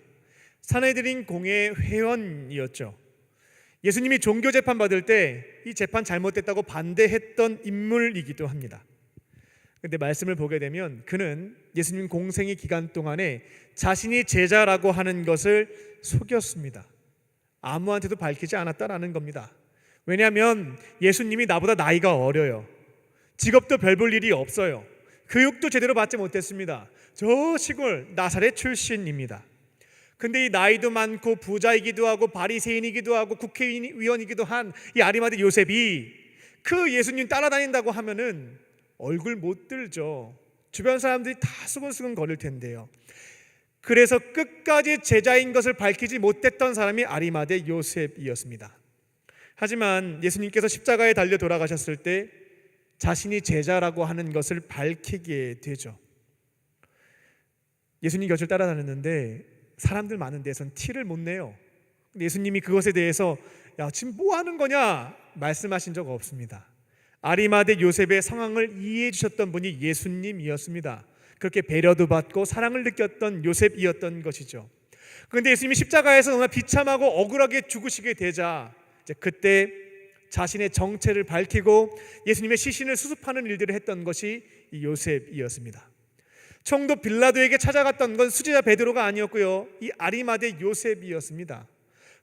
산헤드린 공회 회원이었죠. 예수님이 종교 재판 받을 때 이 재판 잘못됐다고 반대했던 인물이기도 합니다. 근데 말씀을 보게 되면 그는 예수님 공생의 기간 동안에 자신이 제자라고 하는 것을 속였습니다. 아무한테도 밝히지 않았다라는 겁니다. 왜냐하면 예수님이 나보다 나이가 어려요. 직업도 별 볼 일이 없어요. 교육도 제대로 받지 못했습니다. 저 시골 나사렛 출신입니다. 근데 이 나이도 많고 부자이기도 하고 바리새인이기도 하고 국회의원이기도 한 이 아리마대 요셉이 그 예수님 따라다닌다고 하면은 얼굴 못 들죠. 주변 사람들이 다 수근수근 거릴 텐데요. 그래서 끝까지 제자인 것을 밝히지 못했던 사람이 아리마대 요셉이었습니다. 하지만 예수님께서 십자가에 달려 돌아가셨을 때 자신이 제자라고 하는 것을 밝히게 되죠. 예수님 곁을 따라다녔는데 사람들 많은 데선 티를 못 내요. 근데 예수님이 그것에 대해서 야 지금 뭐 하는 거냐 말씀하신 적 없습니다. 아리마대 요셉의 상황을 이해해 주셨던 분이 예수님이었습니다. 그렇게 배려도 받고 사랑을 느꼈던 요셉이었던 것이죠. 그런데 예수님이 십자가에서 너무나 비참하고 억울하게 죽으시게 되자 이제 그때 자신의 정체를 밝히고 예수님의 시신을 수습하는 일들을 했던 것이 이 요셉이었습니다. 총독 빌라도에게 찾아갔던 건 수제자 베드로가 아니었고요, 이 아리마대 요셉이었습니다.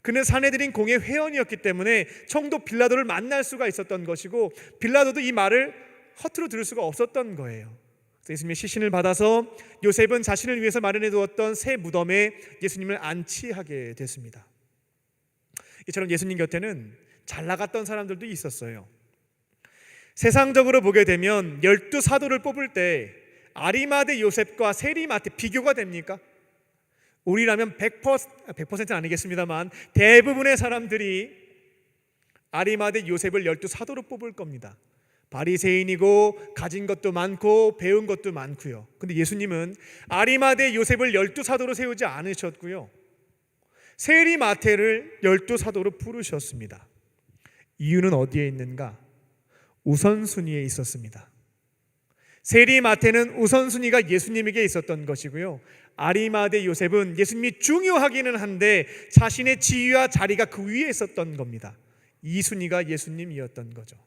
그는 사내들인 공의 회원이었기 때문에 총독 빌라도를 만날 수가 있었던 것이고 빌라도도 이 말을 허투루 들을 수가 없었던 거예요. 그래서 예수님의 시신을 받아서 요셉은 자신을 위해서 마련해 두었던 새 무덤에 예수님을 안치하게 됐습니다. 이처럼 예수님 곁에는 잘 나갔던 사람들도 있었어요. 세상적으로 보게 되면 12사도를 뽑을 때 아리마대 요셉과 세리마테 비교가 됩니까? 우리라면 100%는 아니겠습니다만 대부분의 사람들이 아리마대 요셉을 12사도로 뽑을 겁니다. 바리새인이고 가진 것도 많고 배운 것도 많고요. 근데 예수님은 아리마대 요셉을 12사도로 세우지 않으셨고요, 세리마테를 12사도로 부르셨습니다. 이유는 어디에 있는가? 우선순위에 있었습니다. 세리마테는 우선순위가 예수님에게 있었던 것이고요, 아리마대 요셉은 예수님이 중요하기는 한데 자신의 지위와 자리가 그 위에 있었던 겁니다. 이 순위가 예수님이었던 거죠.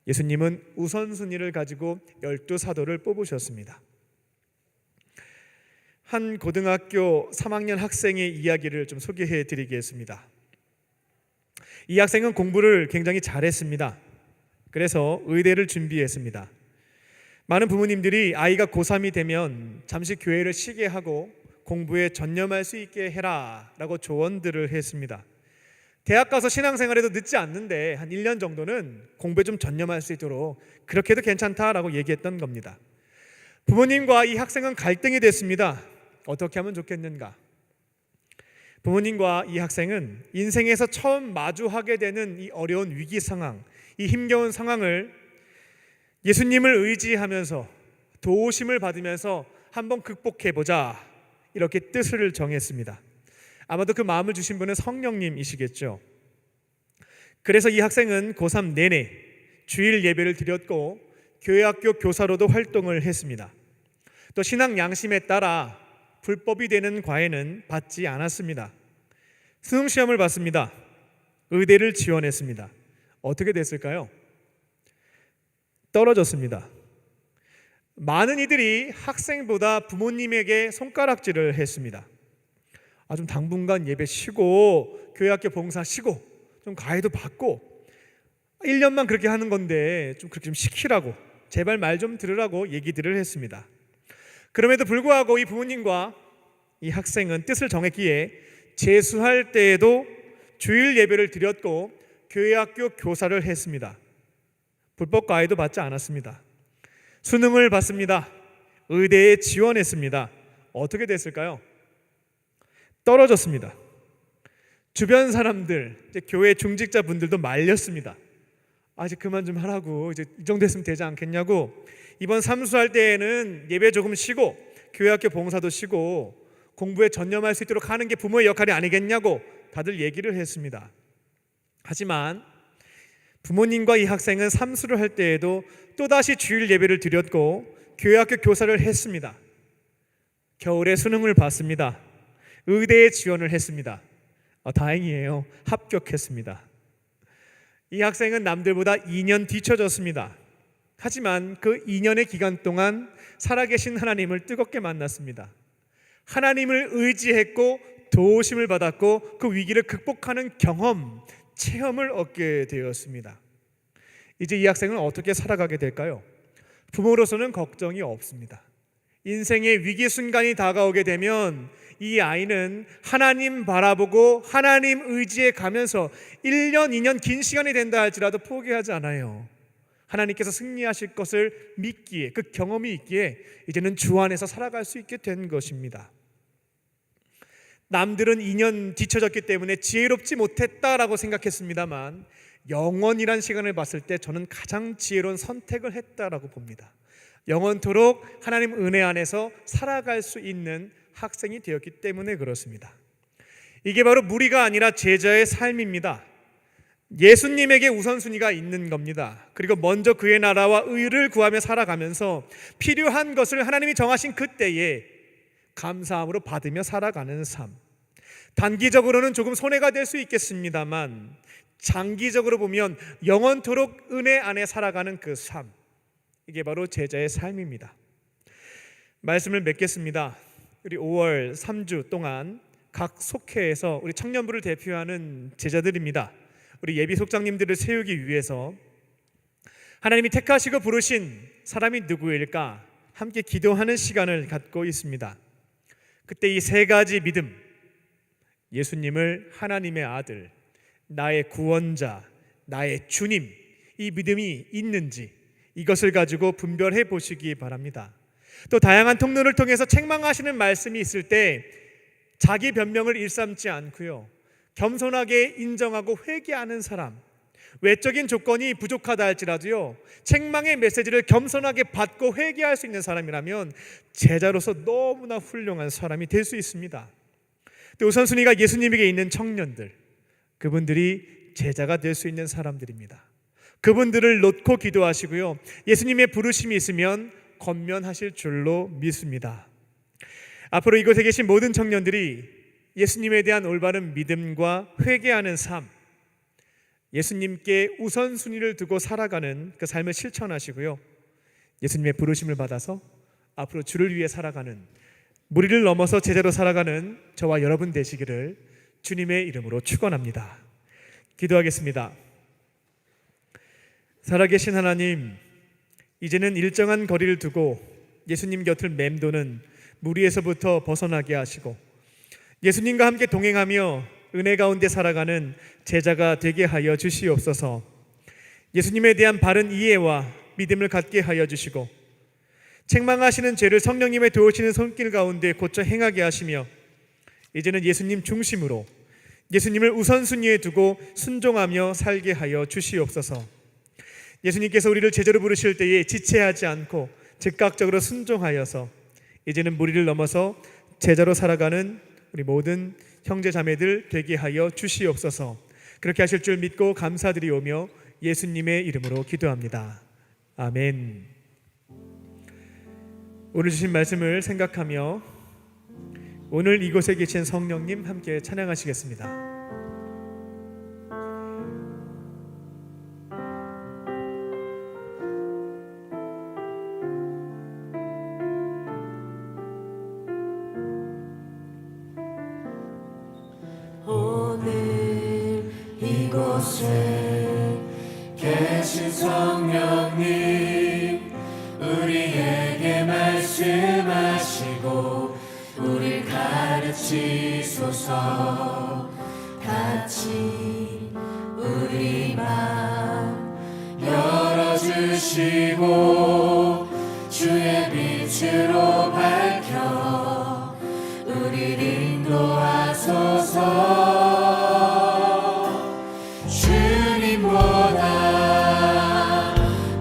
예수님은 우선순위를 가지고 12사도를 뽑으셨습니다. 한 고등학교 3학년 학생의 이야기를 좀 소개해 드리겠습니다. 이 학생은 공부를 굉장히 잘했습니다. 그래서 의대를 준비했습니다. 많은 부모님들이 아이가 고3이 되면 잠시 교회를 쉬게 하고 공부에 전념할 수 있게 해라 라고 조언들을 했습니다. 대학 가서 신앙생활에도 늦지 않는데 한 1년 정도는 공부에 좀 전념할 수 있도록 그렇게 해도 괜찮다라고 얘기했던 겁니다. 부모님과 이 학생은 갈등이 됐습니다. 어떻게 하면 좋겠는가? 부모님과 이 학생은 인생에서 처음 마주하게 되는 이 어려운 위기 상황, 이 힘겨운 상황을 예수님을 의지하면서 도우심을 받으면서 한번 극복해보자, 이렇게 뜻을 정했습니다. 아마도 그 마음을 주신 분은 성령님이시겠죠. 그래서 이 학생은 고3 내내 주일 예배를 드렸고 교회학교 교사로도 활동을 했습니다. 또 신앙 양심에 따라 불법이 되는 과외는 받지 않았습니다. 수능시험을 봤습니다. 의대를 지원했습니다. 어떻게 됐을까요? 떨어졌습니다. 많은 이들이 학생보다 부모님에게 손가락질을 했습니다. 좀 당분간 예배 쉬고 교회학교 봉사 쉬고 좀 과외도 받고 1년만 그렇게 하는 건데 좀 그렇게 좀 시키라고, 제발 말 좀 들으라고 얘기들을 했습니다. 그럼에도 불구하고 이 부모님과 이 학생은 뜻을 정했기에 재수할 때에도 주일 예배를 드렸고 교회학교 교사를 했습니다. 불법 과외도 받지 않았습니다. 수능을 봤습니다. 의대에 지원했습니다. 어떻게 됐을까요? 떨어졌습니다. 주변 사람들, 이제 교회 중직자 분들도 말렸습니다. 이제 그만 좀 하라고, 이제 이 정도 했으면 되지 않겠냐고. 이번 삼수할 때에는 예배 조금 쉬고 교회학교 봉사도 쉬고 공부에 전념할 수 있도록 하는 게 부모의 역할이 아니겠냐고 다들 얘기를 했습니다. 하지만 부모님과 이 학생은 삼수를 할 때에도 또다시 주일 예배를 드렸고 교회학교 교사를 했습니다. 겨울에 수능을 봤습니다. 의대에 지원을 했습니다. 다행이에요. 합격했습니다. 이 학생은 남들보다 2년 뒤처졌습니다. 하지만 그 2년의 기간 동안 살아계신 하나님을 뜨겁게 만났습니다. 하나님을 의지했고 도우심을 받았고 그 위기를 극복하는 경험, 체험을 얻게 되었습니다. 이제 이 학생은 어떻게 살아가게 될까요? 부모로서는 걱정이 없습니다. 인생의 위기 순간이 다가오게 되면 이 아이는 하나님 바라보고 하나님 의지해 가면서 1년, 2년 긴 시간이 된다 할지라도 포기하지 않아요. 하나님께서 승리하실 것을 믿기에, 그 경험이 있기에 이제는 주 안에서 살아갈 수 있게 된 것입니다. 남들은 2년 뒤처졌기 때문에 지혜롭지 못했다라고 생각했습니다만 영원이란 시간을 봤을 때 저는 가장 지혜로운 선택을 했다라고 봅니다. 영원토록 하나님 은혜 안에서 살아갈 수 있는 학생이 되었기 때문에 그렇습니다. 이게 바로 무리가 아니라 제자의 삶입니다. 예수님에게 우선순위가 있는 겁니다. 그리고 먼저 그의 나라와 의를 구하며 살아가면서 필요한 것을 하나님이 정하신 그때에 감사함으로 받으며 살아가는 삶. 단기적으로는 조금 손해가 될 수 있겠습니다만 장기적으로 보면 영원토록 은혜 안에 살아가는 그 삶, 이게 바로 제자의 삶입니다. 말씀을 맺겠습니다. 우리 5월 3주 동안 각 속회에서 우리 청년부를 대표하는 제자들입니다. 우리 예비 속장님들을 세우기 위해서 하나님이 택하시고 부르신 사람이 누구일까 함께 기도하는 시간을 갖고 있습니다. 그때 이 세 가지 믿음, 예수님을 하나님의 아들, 나의 구원자, 나의 주님, 이 믿음이 있는지 이것을 가지고 분별해 보시기 바랍니다. 또 다양한 통로를 통해서 책망하시는 말씀이 있을 때 자기 변명을 일삼지 않고요, 겸손하게 인정하고 회개하는 사람, 외적인 조건이 부족하다 할지라도요 책망의 메시지를 겸손하게 받고 회개할 수 있는 사람이라면 제자로서 너무나 훌륭한 사람이 될 수 있습니다. 또 우선순위가 예수님에게 있는 청년들, 그분들이 제자가 될 수 있는 사람들입니다. 그분들을 놓고 기도하시고요, 예수님의 부르심이 있으면 권면하실 줄로 믿습니다. 앞으로 이곳에 계신 모든 청년들이 예수님에 대한 올바른 믿음과 회개하는 삶, 예수님께 우선순위를 두고 살아가는 그 삶을 실천하시고요, 예수님의 부르심을 받아서 앞으로 주를 위해 살아가는, 무리를 넘어서 제자로 살아가는 저와 여러분 되시기를 주님의 이름으로 축원합니다. 기도하겠습니다. 살아계신 하나님, 이제는 일정한 거리를 두고 예수님 곁을 맴도는 무리에서부터 벗어나게 하시고 예수님과 함께 동행하며 은혜 가운데 살아가는 제자가 되게 하여 주시옵소서. 예수님에 대한 바른 이해와 믿음을 갖게 하여 주시고 책망하시는 죄를 성령님의 도우시는 손길 가운데 고쳐 행하게 하시며 이제는 예수님 중심으로 예수님을 우선순위에 두고 순종하며 살게 하여 주시옵소서. 예수님께서 우리를 제자로 부르실 때에 지체하지 않고 즉각적으로 순종하여서 이제는 무리를 넘어서 제자로 살아가는 우리 모든 형제 자매들 되게 하여 주시옵소서. 그렇게 하실 줄 믿고 감사드리오며 예수님의 이름으로 기도합니다. 아멘. 오늘 주신 말씀을 생각하며 오늘 이곳에 계신 성령님 함께 찬양하시겠습니다. 오늘 이곳에 계신 성령님, 우리에게 말씀하시고 우릴 가르치소서. 같이 우리 맘 열어주시고 주의 빛으로 밝혀 우릴 인도하소서. 주님보다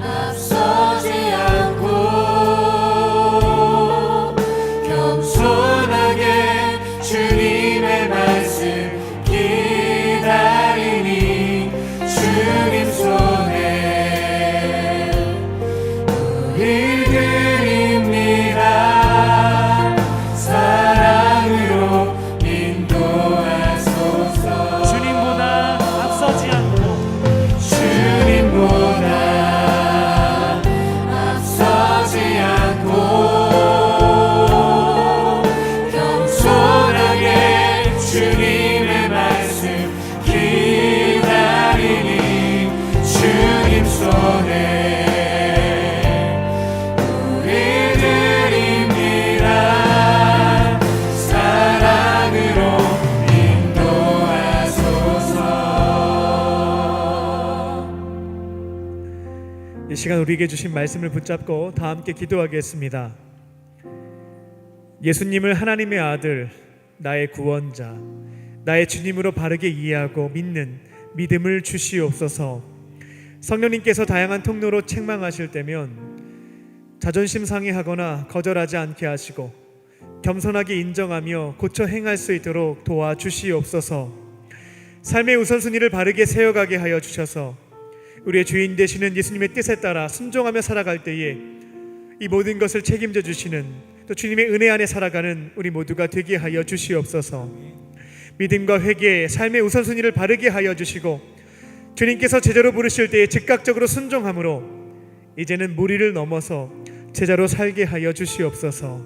앞서지 않고 겸손하게 주님의 말씀 기다리니 주님 손에 우릴 드립니다. 사랑으로 인도하소서. 주님보다 앞서지 않고 시간 우리에게 주신 말씀을 붙잡고 다 함께 기도하겠습니다. 예수님을 하나님의 아들, 나의 구원자, 나의 주님으로 바르게 이해하고 믿는 믿음을 주시옵소서. 성령님께서 다양한 통로로 책망하실 때면 자존심 상해하거나 거절하지 않게 하시고 겸손하게 인정하며 고쳐 행할 수 있도록 도와주시옵소서. 삶의 우선순위를 바르게 세워가게 하여 주셔서 우리의 주인 되시는 예수님의 뜻에 따라 순종하며 살아갈 때에 이 모든 것을 책임져 주시는, 또 주님의 은혜 안에 살아가는 우리 모두가 되게 하여 주시옵소서. 믿음과 회개, 삶의 우선순위를 바르게 하여 주시고 주님께서 제자로 부르실 때에 즉각적으로 순종함으로 이제는 무리를 넘어서 제자로 살게 하여 주시옵소서.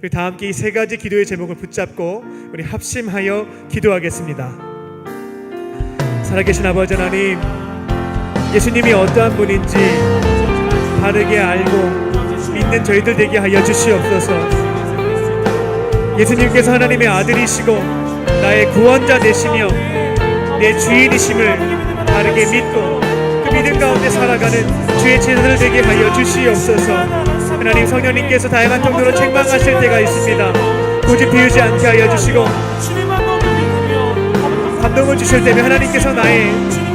우리 다 함께 이 세 가지 기도의 제목을 붙잡고 우리 합심하여 기도하겠습니다. 살아계신 아버지 하나님, 예수님이 어떠한 분인지 바르게 알고 믿는 저희들 되게 하여 주시옵소서. 예수님께서 하나님의 아들이시고 나의 구원자 되시며 내 주인이심을 바르게 믿고 그 믿음 가운데 살아가는 주의 제자들 되게 하여 주시옵소서. 하나님, 성령님께서 다양한 정도로 책망하실 때가 있습니다. 고집 피우지 않게 하여 주시고 감동을 주실 때면 하나님께서 나의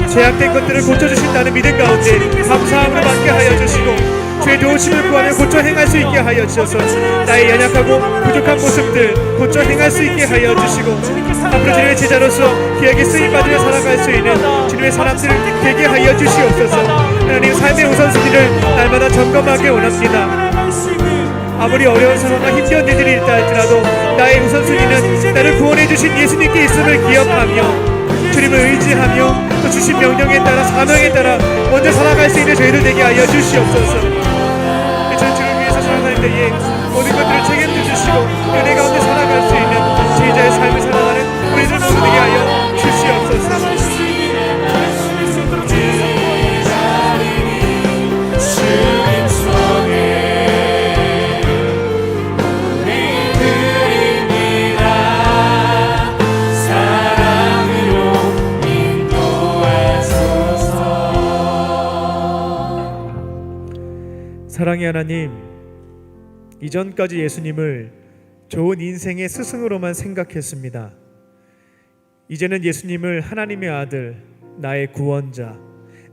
제약된 것들을 고쳐주신다는 믿음 가운데 감사함을 받게 하여 주시고 주의 도우심을 구하며 고쳐 행할 수 있게 하여 주셔서 나의 연약하고 부족한 모습들 고쳐 행할 수 있게 하여 주시고 앞으로 주님의 제자로서 귀하게 쓰임받으며 살아갈 수 있는 주님의 사람들 되게 하여 주시옵소서. 하나님, 삶의 우선순위를 날마다 점검하게 원합니다. 아무리 어려운 상황과 힘든 일들이 있다 할지라도 나의 우선순위는 나를 구원해 주신 예수님께 있음을 기억하며 주님을 의지하며 또 주신 명령에 따라 사명에 따라 먼저 살아갈 수 있는 저희들 되게 하여 주시옵소서. 저는 주를 위해서 살아갈 때에 모든 것들을 책임져 주시고 은혜 가운데 살아갈 수 있는 제자의 삶을 살아가는 우리들 모두 되게 하여 주시옵소서. 주님 손에 사랑의 하나님, 이전까지 예수님을 좋은 인생의 스승으로만 생각했습니다. 이제는 예수님을 하나님의 아들, 나의 구원자,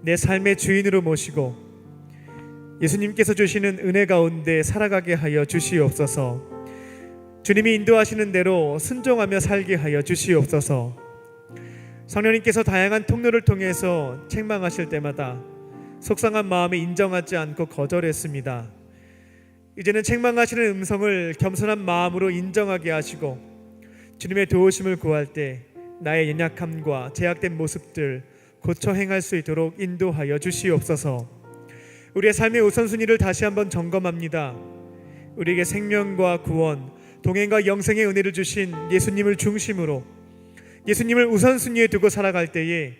내 삶의 주인으로 모시고 예수님께서 주시는 은혜 가운데 살아가게 하여 주시옵소서. 주님이 인도하시는 대로 순종하며 살게 하여 주시옵소서. 성령님께서 다양한 통로를 통해서 책망하실 때마다 속상한 마음에 인정하지 않고 거절했습니다. 이제는 책망하시는 음성을 겸손한 마음으로 인정하게 하시고 주님의 도우심을 구할 때 나의 연약함과 제약된 모습들 고쳐 행할 수 있도록 인도하여 주시옵소서. 우리의 삶의 우선순위를 다시 한번 점검합니다. 우리에게 생명과 구원, 동행과 영생의 은혜를 주신 예수님을 중심으로 예수님을 우선순위에 두고 살아갈 때에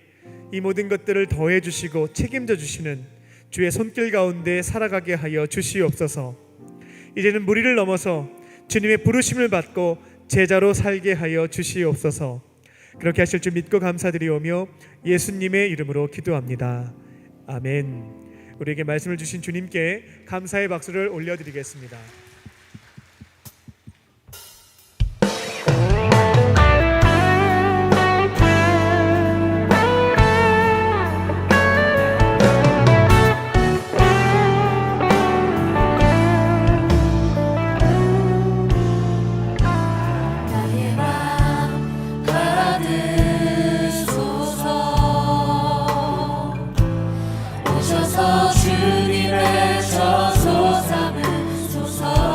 이 모든 것들을 더해 주시고 책임져 주시는 주의 손길 가운데 살아가게 하여 주시옵소서. 이제는 무리를 넘어서 주님의 부르심을 받고 제자로 살게 하여 주시옵소서. 그렇게 하실 줄 믿고 감사드리오며 예수님의 이름으로 기도합니다. 아멘. 우리에게 말씀을 주신 주님께 감사의 박수를 올려드리겠습니다. 주님의 저소 삼으소서.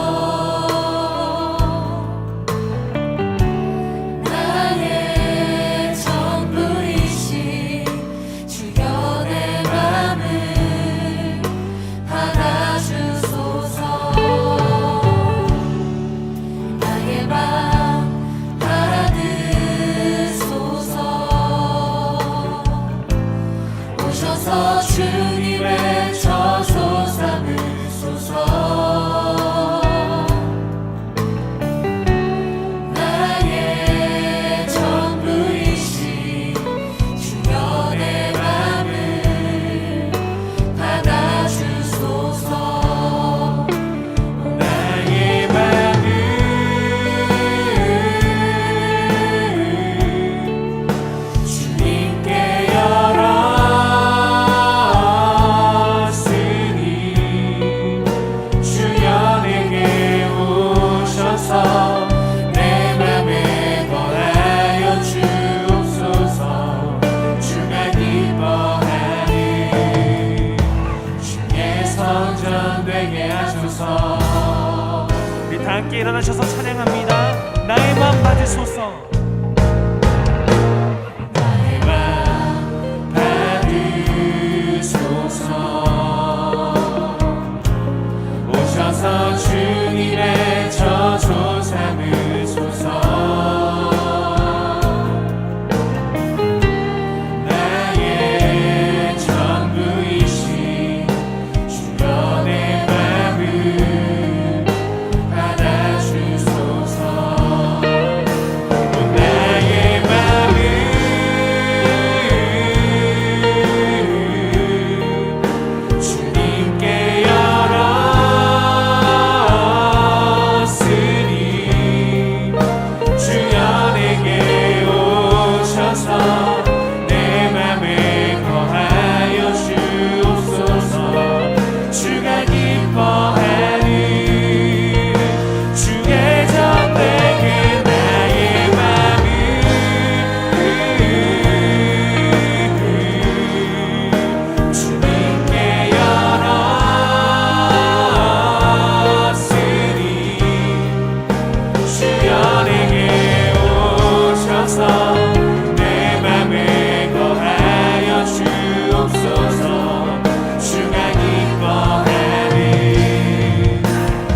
하소서. 우리 다 함께 일어나셔서 찬양합니다. 나의 마음 받으소서. 나의 마음 받으소서. 오셔서 주님의 저주 삼으소서. 나의 전부이신 주여 내 맘을 받아주소서. 나의 맘을 주님께 열었으니 주여 내게 오셔서 내 맘에 거하여 주옵소서. 주가 기뻐하는 주의 전대에 나의 맘을 주님께 열었으니 주여 내게 오셔서 내 맘에 거하여 주옵소서. 주가 기뻐하는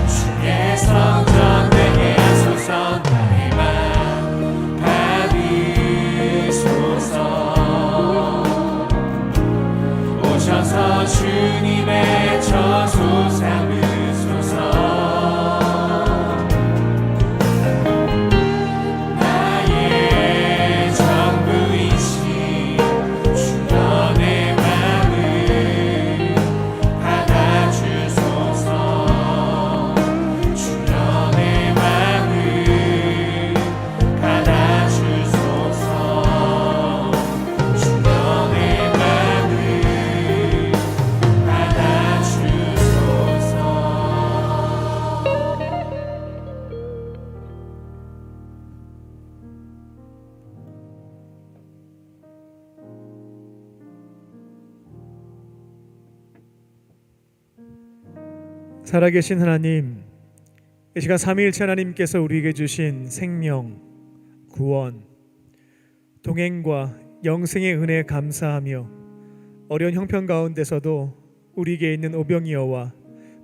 주의 성전 되게 하소서. 나의 맘 받으소서. 오셔서 주님의 저주 삼으소서. 나의 전부이신 주여 내 맘을 받아주소서. 주여 내 맘을 받아주소서. 주여 내 맘을 받아주소서. 살아계신 하나님, 이 시간 삼위일체 하나님께서 우리에게 주신 생명, 구원, 동행과 영생의 은혜에 감사하며 어려운 형편 가운데서도 우리에게 있는 오병이어와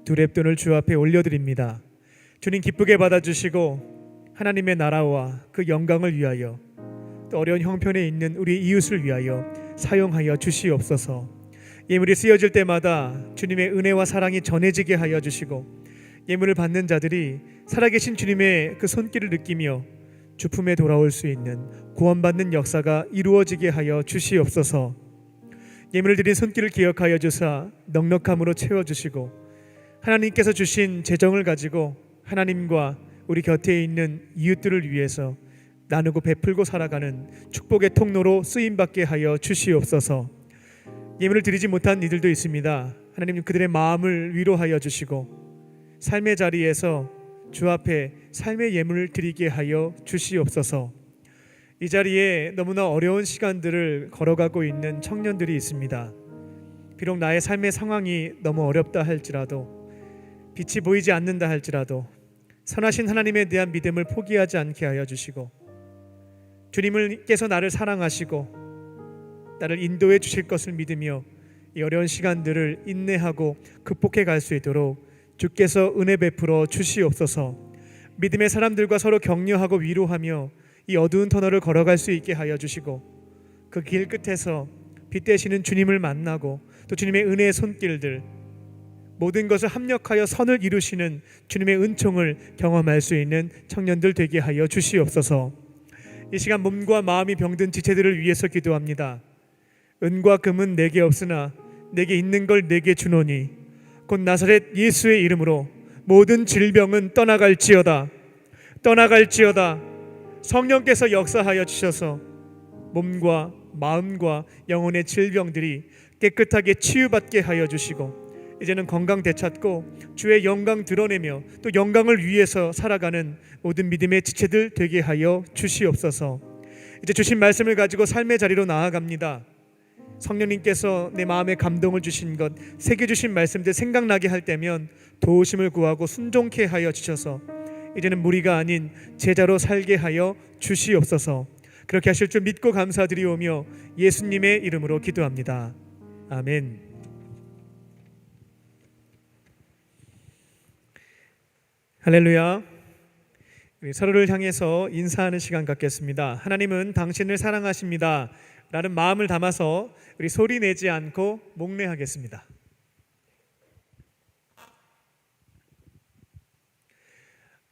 두 랩돈을 주 앞에 올려드립니다. 주님 기쁘게 받아주시고 하나님의 나라와 그 영광을 위하여 또 어려운 형편에 있는 우리 이웃을 위하여 사용하여 주시옵소서. 예물이 쓰여질 때마다 주님의 은혜와 사랑이 전해지게 하여 주시고 예물을 받는 자들이 살아계신 주님의 그 손길을 느끼며 주품에 돌아올 수 있는 구원받는 역사가 이루어지게 하여 주시옵소서. 예물을 드린 손길을 기억하여 주사 넉넉함으로 채워주시고 하나님께서 주신 재정을 가지고 하나님과 우리 곁에 있는 이웃들을 위해서 나누고 베풀고 살아가는 축복의 통로로 쓰임받게 하여 주시옵소서. 예물을 드리지 못한 이들도 있습니다. 하나님 그들의 마음을 위로하여 주시고 삶의 자리에서 주 앞에 삶의 예물을 드리게 하여 주시옵소서. 이 자리에 너무나 어려운 시간들을 걸어가고 있는 청년들이 있습니다. 비록 나의 삶의 상황이 너무 어렵다 할지라도 빛이 보이지 않는다 할지라도 선하신 하나님에 대한 믿음을 포기하지 않게 하여 주시고 주님께서 나를 사랑하시고 나를 인도해 주실 것을 믿으며 이 어려운 시간들을 인내하고 극복해 갈 수 있도록 주께서 은혜 베풀어 주시옵소서. 믿음의 사람들과 서로 격려하고 위로하며 이 어두운 터널을 걸어갈 수 있게 하여 주시고 그 길 끝에서 빛 되시는 주님을 만나고 또 주님의 은혜의 손길들 모든 것을 합력하여 선을 이루시는 주님의 은총을 경험할 수 있는 청년들 되게 하여 주시옵소서. 이 시간 몸과 마음이 병든 지체들을 위해서 기도합니다. 은과 금은 내게 없으나 내게 있는 걸 내게 주노니 곧 나사렛 예수의 이름으로 모든 질병은 떠나갈지어다. 떠나갈지어다. 성령께서 역사하여 주셔서 몸과 마음과 영혼의 질병들이 깨끗하게 치유받게 하여 주시고 이제는 건강 되찾고 주의 영광 드러내며 또 영광을 위해서 살아가는 모든 믿음의 지체들 되게 하여 주시옵소서. 이제 주신 말씀을 가지고 삶의 자리로 나아갑니다. 성령님께서 내 마음에 감동을 주신 것, 새겨주신 말씀들 생각나게 할 때면 도우심을 구하고 순종케 하여 주셔서 이제는 무리가 아닌 제자로 살게 하여 주시옵소서. 그렇게 하실 줄 믿고 감사드리오며 예수님의 이름으로 기도합니다. 아멘. 할렐루야. 우리 서로를 향해서 인사하는 시간 갖겠습니다. 하나님은 당신을 사랑하십니다 라는 마음을 담아서 우리 소리 내지 않고 목례하겠습니다.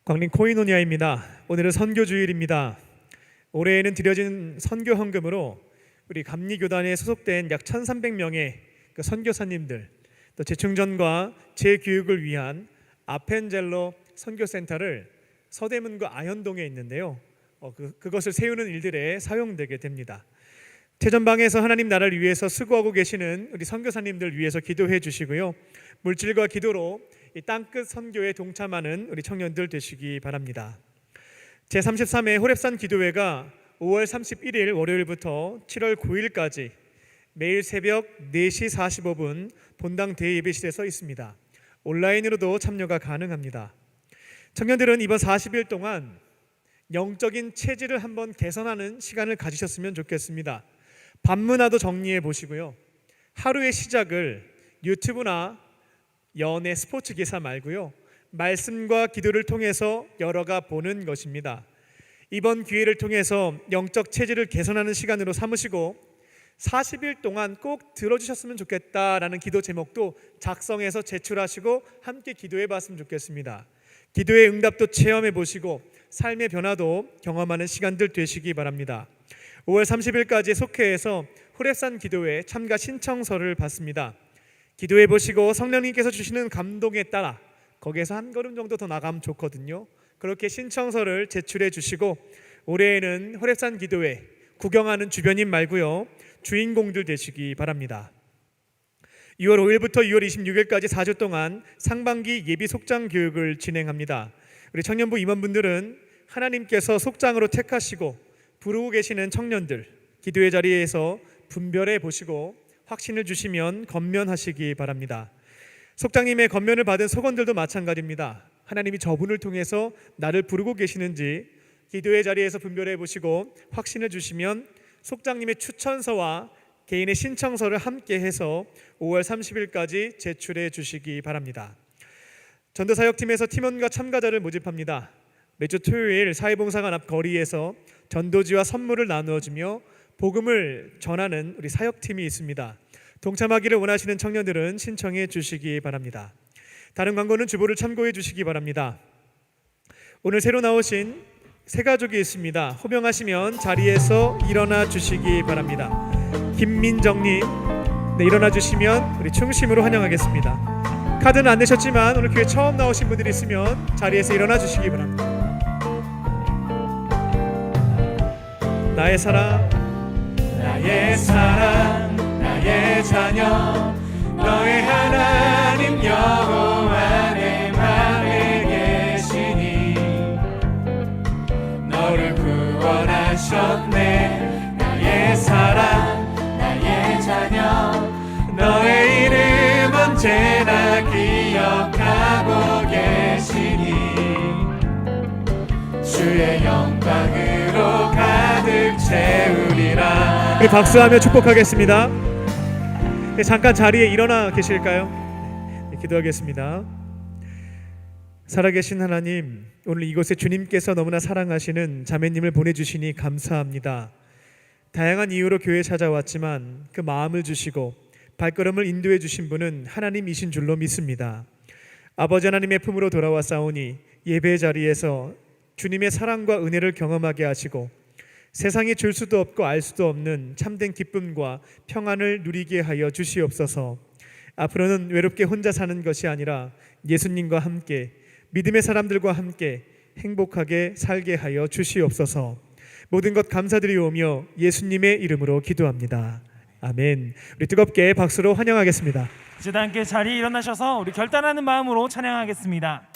광림 코이노니아입니다. 오늘은 선교주일입니다. 올해에는 드려진 선교 헌금으로 우리 감리교단에 소속된 약 1,300명의 그 선교사님들, 또 재충전과 재교육을 위한 아펜젤로 선교센터를 서대문과 아현동에 있는데요. 그것을 세우는 일들에 사용되게 됩니다. 최전방에서 하나님 나라를 위해서 수고하고 계시는 우리 선교사님들 위해서 기도해 주시고요. 물질과 기도로 이 땅끝 선교에 동참하는 우리 청년들 되시기 바랍니다. 제33회 호렙산 기도회가 5월 31일 월요일부터 7월 9일까지 매일 새벽 4시 45분 본당 대예배실에서 있습니다. 온라인으로도 참여가 가능합니다. 청년들은 이번 40일 동안 영적인 체질을 한번 개선하는 시간을 가지셨으면 좋겠습니다. 밤문화도 정리해 보시고요. 하루의 시작을 유튜브나 연예 스포츠 기사 말고요. 말씀과 기도를 통해서 열어가 보는 것입니다. 이번 기회를 통해서 영적 체질을 개선하는 시간으로 삼으시고 40일 동안 꼭 들어주셨으면 좋겠다라는 기도 제목도 작성해서 제출하시고 함께 기도해 봤으면 좋겠습니다. 기도의 응답도 체험해 보시고 삶의 변화도 경험하는 시간들 되시기 바랍니다. 5월 30일까지 속회에서 호렙산 기도회 참가 신청서를 받습니다. 기도해 보시고 성령님께서 주시는 감동에 따라 거기에서 한 걸음 정도 더 나가면 좋거든요. 그렇게 신청서를 제출해 주시고 올해에는 호렙산 기도회 구경하는 주변인 말고요. 주인공들 되시기 바랍니다. 6월 5일부터 6월 26일까지 4주 동안 상반기 예비 속장 교육을 진행합니다. 우리 청년부 임원분들은 하나님께서 속장으로 택하시고 부르고 계시는 청년들 기도의 자리에서 분별해 보시고 확신을 주시면 건면하시기 바랍니다. 속장님의 건면을 받은 속원들도 마찬가지입니다. 하나님이 저분을 통해서 나를 부르고 계시는지 기도의 자리에서 분별해 보시고 확신을 주시면 속장님의 추천서와 개인의 신청서를 함께 해서 5월 30일까지 제출해 주시기 바랍니다. 전도사역팀에서 팀원과 참가자를 모집합니다. 매주 토요일 사회봉사관 앞 거리에서 전도지와 선물을 나누어주며 복음을 전하는 우리 사역팀이 있습니다. 동참하기를 원하시는 청년들은 신청해 주시기 바랍니다. 다른 광고는 주보를 참고해 주시기 바랍니다. 오늘 새로 나오신 새 가족이 있습니다. 호명하시면 자리에서 일어나 주시기 바랍니다. 김민정님, 네, 일어나 주시면 우리 충심으로 환영하겠습니다. 카드는 안 내셨지만 오늘 교회 처음 나오신 분들이 있으면 자리에서 일어나 주시기 바랍니다. 나의 사랑, 나의 사랑, 나의 자녀, 너의 하나님 여호와 내 맘에 계시니 너를 구원하셨네. 나의 사랑, 나의 자녀, 너의 이름 언제나 기억하고 계시니 주의 영광으로 가득 채우리라. 우리 박수하며 축복하겠습니다. 네, 잠깐 자리에 일어나 계실까요? 네, 기도하겠습니다. 살아계신 하나님, 오늘 이곳에 주님께서 너무나 사랑하시는 자매님을 보내주시니 감사합니다. 다양한 이유로 교회에 찾아왔지만 그 마음을 주시고 발걸음을 인도해 주신 분은 하나님이신 줄로 믿습니다. 아버지 하나님의 품으로 돌아왔사오니 예배 자리에서 주님의 사랑과 은혜를 경험하게 하시고 세상이 줄 수도 없고 알 수도 없는 참된 기쁨과 평안을 누리게 하여 주시옵소서. 앞으로는 외롭게 혼자 사는 것이 아니라 예수님과 함께 믿음의 사람들과 함께 행복하게 살게 하여 주시옵소서. 모든 것 감사드리오며 예수님의 이름으로 기도합니다. 아멘. 우리 뜨겁게 박수로 환영하겠습니다. 이제 다 함께 자리에 일어나셔서 우리 결단하는 마음으로 찬양하겠습니다.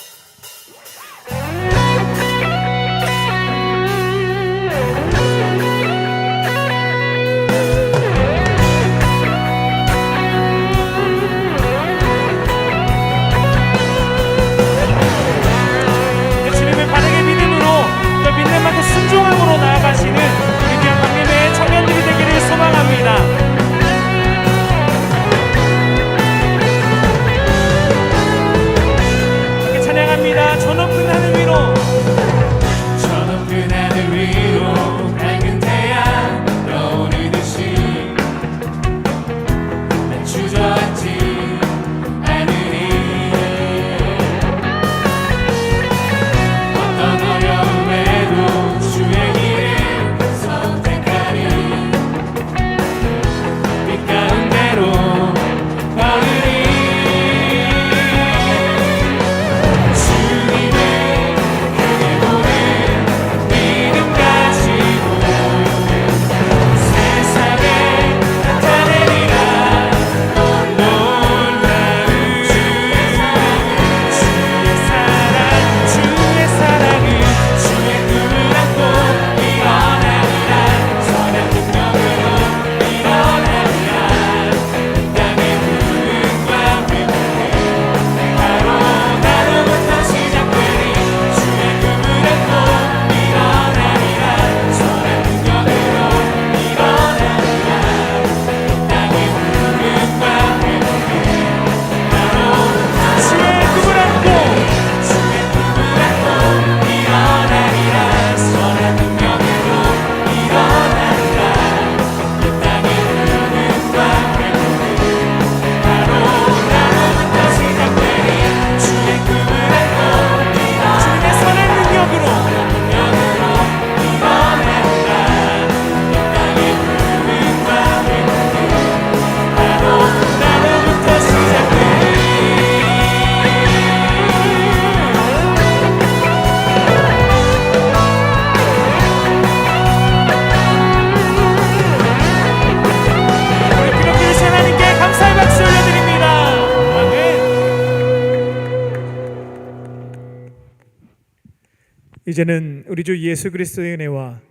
이제는 우리 주 예수 그리스도의 은혜와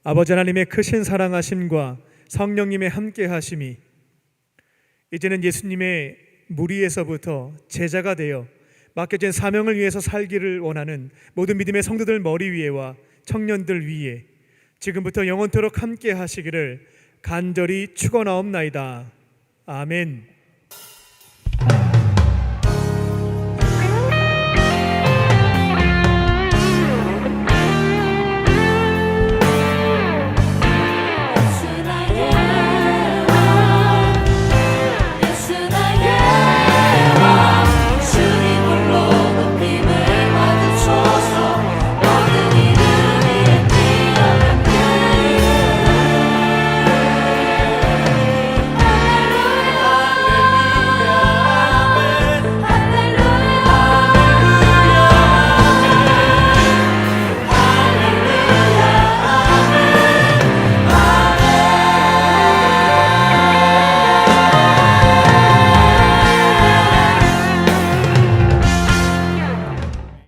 아버지 하나님의 크신 사랑하심과 성령님의 함께하심이 이제는 예수님의 무리에서부터 제자가 되어 맡겨진 사명을 위해서 살기를 원하는 모든 믿음의 성도들 머리 위에와 청년들 위에 지금부터 영원토록 함께 하시기를 간절히 축원하옵나이다. 아멘.